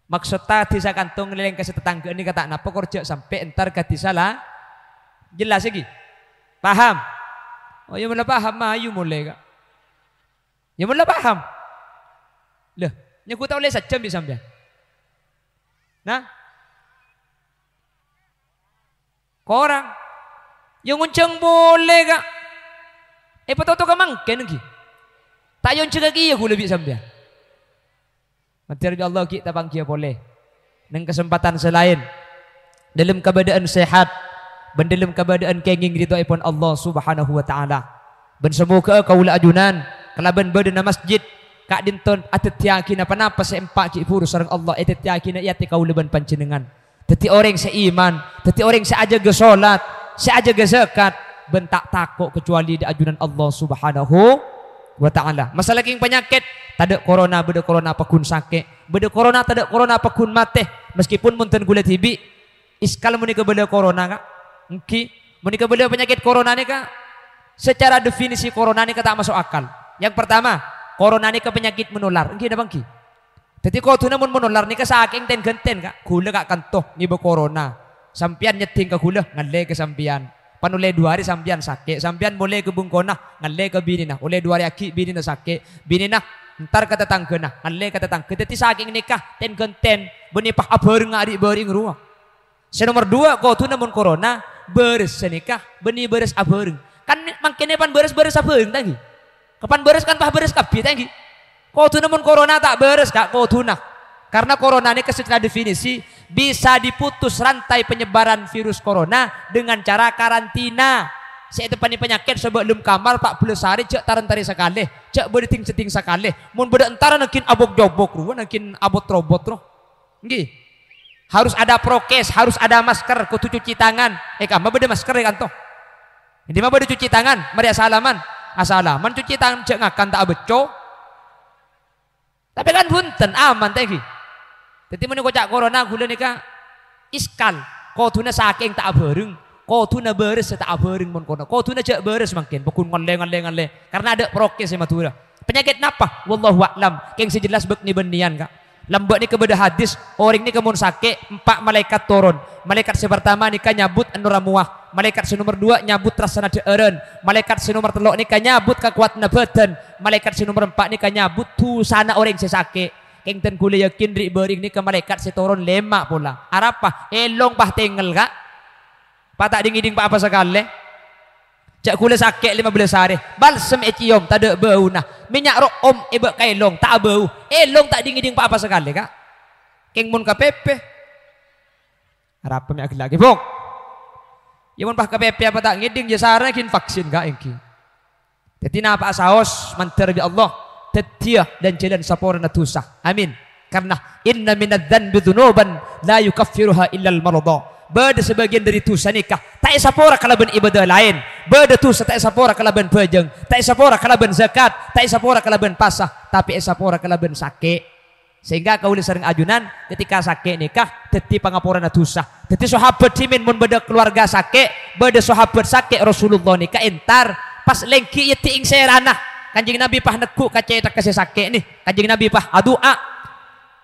maksudnya tisah kantor ngeliling ke tetangga ini kata napa kerja sampai entar ke tisah lah. Jelas lagi? Paham? Oh ya mulai paham mah ayo mulai kak. Ya mulai paham. Loh, nyaku tak boleh saja bisa sampai. Nah, korang yang nguncang boleh kak? Betul-betul ka mangken lagi. Tak yang cegah kia aku lebih sampai. Materi Allah kita bangkia boleh. Neng kesempatan selain dalam keadaan sehat, dan dalam keadaan kenging ridho ipun Allah Subhanahu wa taala. Ben semoga kaula ajunan kalaban badana masjid kak dinton atet yakin apa seempak ki puru sareng Allah atet yakin yati kaula ban panjenengan. Teti orang seiman, teti orang seaja ge salat, seaja ge zakat, bentak takut kecuali di ajunan Allah Subhanahu wa taala. Masalah king penyakit, tada corona beda corona pakun sakit, beda corona tada corona pakun mate, meskipun munten gula tibi, iskal muni ke beda corona kak, engki muni ke beda penyakit corona ni kak, secara definisi corona ni kata masuk akal. Yang pertama, corona ni ke penyakit menular, engki ada bangki. Jadi kau tu namun menular ni ke saking ten genten kak, gula kak kantoh ni be corona, sampian nyeting ke gula ngale ke sampian. Panulai 2 hari sampian sakit, sampian boleh ke bungkona ngale ke bini nah, oleh 2 hari aki bini nah sakit, bini nah entar kata tangke nah, ngale kata tangke, teti saking nikah ten genten, benipah abareng adik bering ruang. Nomor 2 kau tu namun corona beres senikah, beni beres abareng, kan makanya pan beres abareng tadi, kapan beres kan pah beres kapi tadi. Kau tu namun corona tak beres kak kau tu nah, karena corona ini secara definisi bisa diputus rantai penyebaran virus corona dengan cara karantina. Saya tepani penyakit sebelum kamar 40 hari cek tarantari sekali, cek berting seting sekali. Mun beda antara nakin abok jobok ruan, nakin abot robot roh. Nggih. Harus ada prokes, harus ada masker, kudu cuci tangan. Kamu beda masker ya kanto. Ini mah beda cuci tangan, mari asalaman. Asalaman cuci tangan cek ngakan tak beco. Tapi kan punten aman tadi. Jadi mun kocak corona gula nika iskal. Kau tuna saking tak bareng. Kau tuna beres tak bareng mun kono. Kau tuna cek beres makin pekun ngale. Karena ada prokes ya matura. Penyakit napa? Wallahu a'lam. Keng sejelas bek ni benian kak. Lambak ni kepada hadis orang ni kemun sakit 4 malaikat turun. Malaikat pertama ni kan nyabut anuramuah. Malaikat nomor 2 nyabut rasana deeren. Malaikat nomor 3 ni kan nyabut kekuatan badan. Malaikat nomor 4 ni kan nyabut tu sana orang sesakit. Keng ten kule yakin ri bering ni ke malaikat turun lemak pula. Arapa elong pah tengel kak. Patak ding apa sekali. Cak kule sakit 15 hari. Balsem ecium tak ada bau nah. Minyak room ibak kailong tak bau. Elong tak ding apa sekali kak. Keng mun KPP. Arapa mi lagi bong. Ya mun pah KPP apa tak ngiding ya sarana kin vaksin kak engki. Jadi napa saos manter bi Allah tetiah dan jalan saporna tusah. Amin. Karena inna minadz dzanbi dzunuban la yukaffiruha illa al-marada. Bada sebagian dari dosa nikah tak sapora kalau ben ibadah lain beda tu tak sapora kalaban bejeng, tak sapora kalaban zakat, tak sapora kalaban pasah, tapi sapora kalaban sake. Sehingga kau sering ajunan ketika sake nikah dadi pangapuran dosa. Dadi sahabat dimin mun beda keluarga sake, beda sahabat sake Rasulullah nikah entar pas lengki ieu tiing serana. Kanjeng Nabi pah neku kacetak kasih sake nih. Kanjeng Nabi pah adua.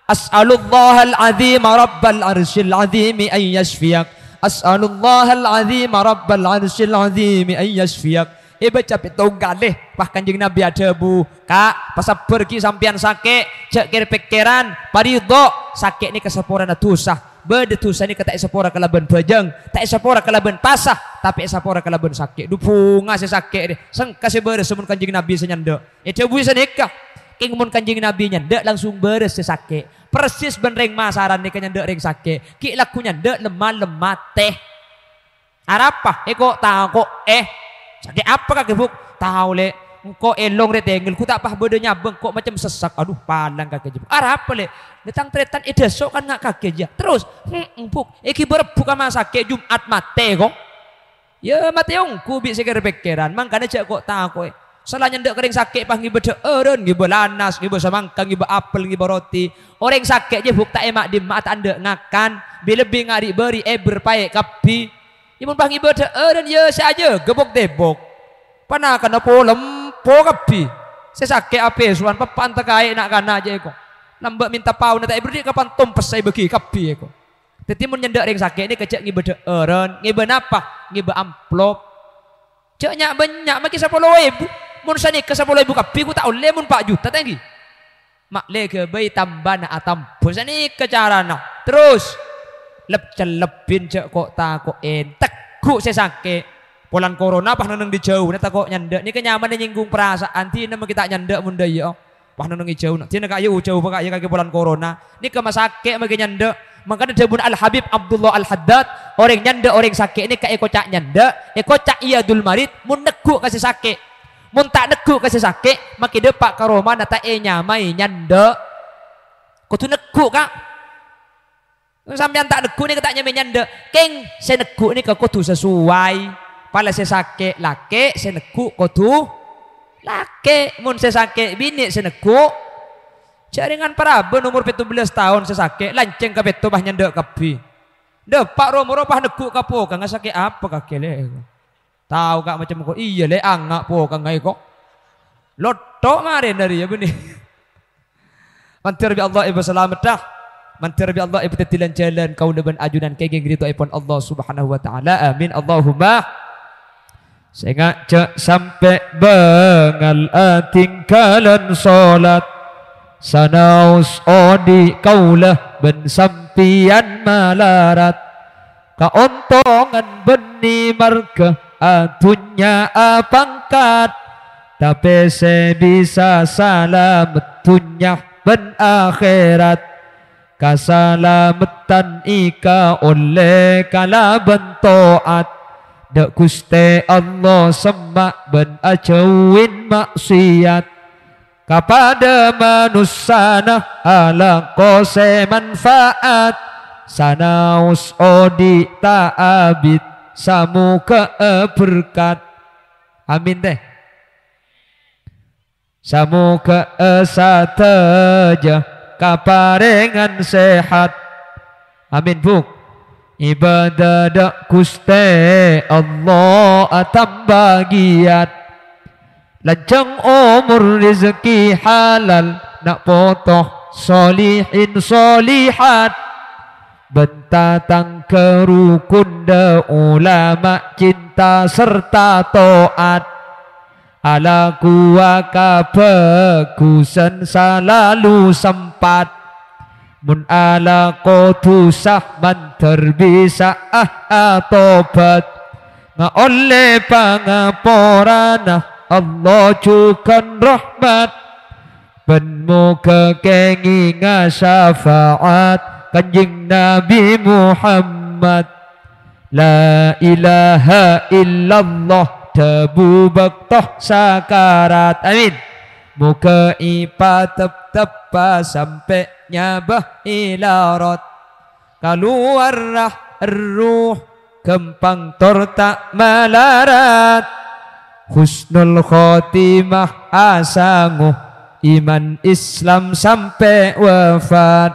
As'alullahal azim rabbal arsyil azim ay yashfiyak. As'alullahal azim rabbal arsyil azim ay yashfiyak. Baca pitong galih pah Kanjeng Nabi ada bu kak pas pergi sampian sake cek kira pikiran parido sake ni kesepora dosa beda dosa ni kata sepora kalaban bajang tak sepora kalaban pasah tapi sepora kalaban sake dupunga si sake ni sengka si beres semun Kanjeng Nabi senyanda itu bu senikah king mun Kanjeng Nabi nyanda langsung beres si sake persis benreng masaran ni nyanda ring sake ki laku nyanda lemah teh arapa eko tahu kok sakit apa kaki buk tahu le engkau elong retengel ku tak pah bedanya bengkok macam sesak aduh palang kaki jebuk apa le datang tretan edesok kan nggak kaki aja terus buk iki berbuka masake Jumat mate kok ya mate ongku bi seger pikiran mangkane cek kok tahu salahnya ndak kering sakit pah ngibe eren ngibe lanas ngibe samangka ngibe apel ngibe roti orang sakit je buk tak emak di mat anda ngakan bila lebih ngari beri berpae kapi imun pah ngibe eren ya saja gebok debok pana kana po lempo kapi sesake ape suan papan takai nak kana aja kok nambah minta pau nak beri kapan tumpes saya bagi kapi kok teti mun nyendak ring sakit ni kecek ngibe eren ngibe napa ngibe amplop cek nyak banyak maki 10.000 mun sani ke 10.000 kapi ku tak oleh mun 4 juta tanggi mak le ke bayi tambah nak atam sani ke carana terus lebin cek kok takok tekuk sesake polan corona pah neneng di jauh neta kok nyandak ni kenyaman nyinggung perasaan ti nama kita nyandak mun ya pah neneng di jauh ti nak ayo jauh pak kaki polan corona ni ke masake magi nyandak makanya debun Al Habib Abdullah Al Haddad orang nyandak orang sake ni ka ekocak nyandak ekocak iyadul marid mun nekuk kasih sake mun tak nekuk kasih sake maki depak karoma nata nyamai nyandak kudu nekuk kak sampean tak nekuk ni katanya menyanda keng saya nekuk ni ke kudu sesuai pala saya sakit lake saya nekuk kudu lake mun saya sakit bini saya nekuk jaringan paraben umur 17 tahun saya sakit lanceng ke beto bah nyanda kapi depak romoro pah nekuk kapo kang sakit apa kakele tahu kak macam kok iya le angak po kang ngai kok lotok marin dari ya bini mantir bi Allah ibu selamat dah mantir bi Allah ibu tetilan jalan kau deban ajunan kegeng rito ipon Allah subhanahu wa ta'ala amin Allahumma sehingga cek sampai bengal tingkalan solat sanaus odi kaulah ben sampian malarat kaontongan beni marga atunya apangkat tapi se bisa salamet dunya ben akhirat kasalamatan ika oleh kalaban to'at dak kuste Allah semak ben ajawin maksiat kepada manusana ala kose manfaat sanaus odi ta'abid samu berkat amin deh samu sateja kaparengan sehat amin buk ibadah dak kuste Allah atam bagiat lancang umur rezeki halal nak potoh solihin solihat bentatang kerukun da ulama cinta serta toat ala kuwa kabagusan selalu sempat mun ala kotusah man terbisa tobat nga oleh pangaporana Allah cukan rahmat ben muka kengi nga syafaat kanjing Nabi Muhammad la ilaha illallah tebu baktoh sakarat amin muka ipa tep-tepa sampai nyabah ilarat keluar ruh kempang tor tak melarat, husnul khotimah asanguh, iman Islam sampai wafat.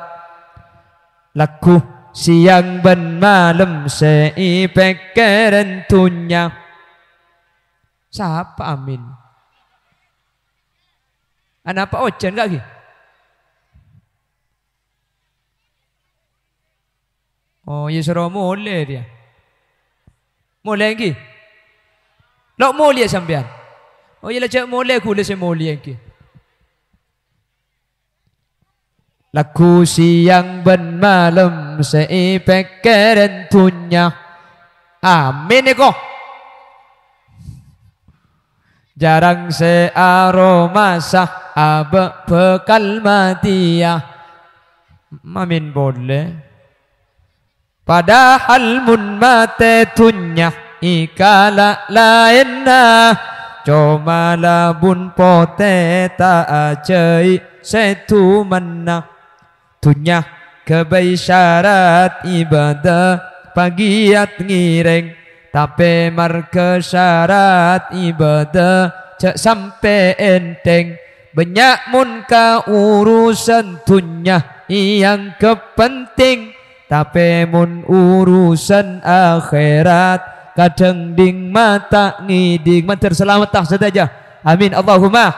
Laku siang ben malam seipek kerentunya. Siapa amin? Anak apa ocan gak lagi? Oh, ya suruh mulai dia. Mulai lagi. Lok mulai sampean. Oh, ya lah cak mulai ku saya mulai lagi. Laku siang ben malam seipek kerentunya. Amin eko. Jarang searoma sah abe bekal matiah. Amin boleh. Padahal mun mate tunya ikala lainna, cuma labun pote tak ajai setu mana. Tunya kebai syarat ibadah pagiat ngireng, tapi marke syarat ibadah cek sampai enteng. Banyak mun ka urusan tunya yang kepenting, tapi mun urusan akhirat kadang ding mata ngiding. Mantar selamat tak saja. Amin Allahumma.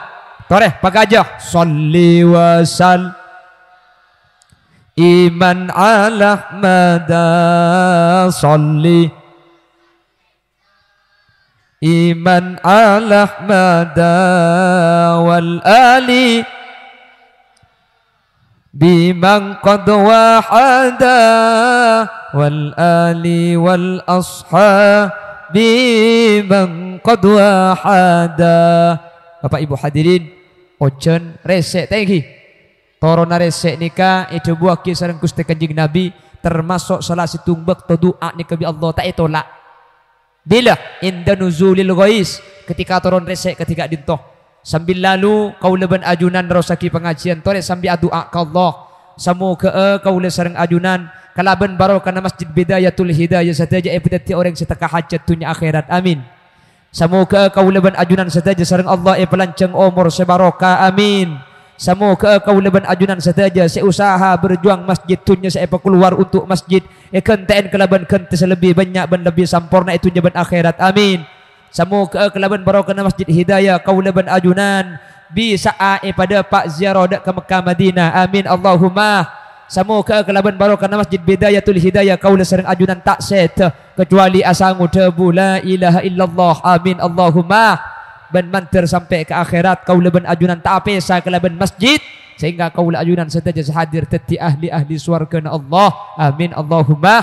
Toreh pakajah. Salli wa sal iman ala mada, salli iman ala mada wal ali biman qad wahada, wal ali wal ashabi man qad wahada. Bapak Ibu hadirin, ojen resek tengki torona resek nikah itu buah kisah Gusti Kanjeng Nabi, termasuk salah satu waktu doa nikah bi Allah tak itolak. Bila inda nuzulil ghais, ketika turun resek ketika dintoh sambil lalu kau leban ajunan rosaki pengajian tore sambil doa ke Allah, samu ke kau le sareng ajunan kalaban barokah masjid Bidayatul Hidayah saja epidati orang seteka hajat dunia akhirat. Amin. Samu ke kau leban ajunan saja sareng Allah pelanceng umur sebarokah. Amin. Samu ke kau leban ajunan saja seusaha berjuang masjid tunya seapa keluar untuk masjid kenten kelaban kente selebih banyak dan lebih sempurna itu jaban akhirat. Amin. Samu ke kelaban barokah masjid Hidayah kau leban ajunan bisa pada Pak ziarah ke Mekah Madinah. Amin Allahumma. Samu ke kelaban barokah masjid Bidayatul Hidayah kau le sareng ajunan tak set kecuali asangu tebu la ilaha illallah. Amin Allahumma. Ben manter sampai ke akhirat kau leban ajunan tak pesa ke leban masjid sehingga kau le ajunan saja hadir teti ahli surga Allah. Amin Allahumma.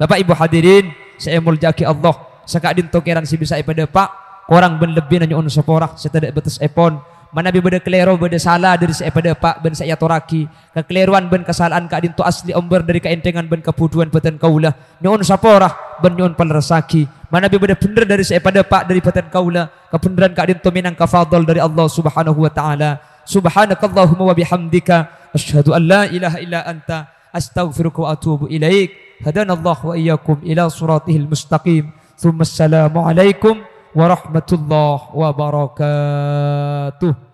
Bapak Ibu hadirin saya muljaki Allah sakak dintokeran si bisa pada pak orang ben lebih nanya on seporah setedak betes epon mana bi beda kelero beda salah dari saya pada pak ben saya toraki kekeliruan ben kesalahan kak dinto asli omber dari keentengan ben kepuduan beten kaulah nyon seporah ben nyon palresaki mana bi beda bener dari saya pada pak dari beten kaulah kebenaran kak dinto minang kafadhol dari Allah Subhanahu wa taala. Subhanakallahumma wa bihamdika asyhadu an la ilaha illa anta astaghfiruka wa atubu ilaik. Hadanallahu wa iyyakum ila siratihil mustaqim. Tsumma assalamu alaikum warahmatullahi wabarakatuh.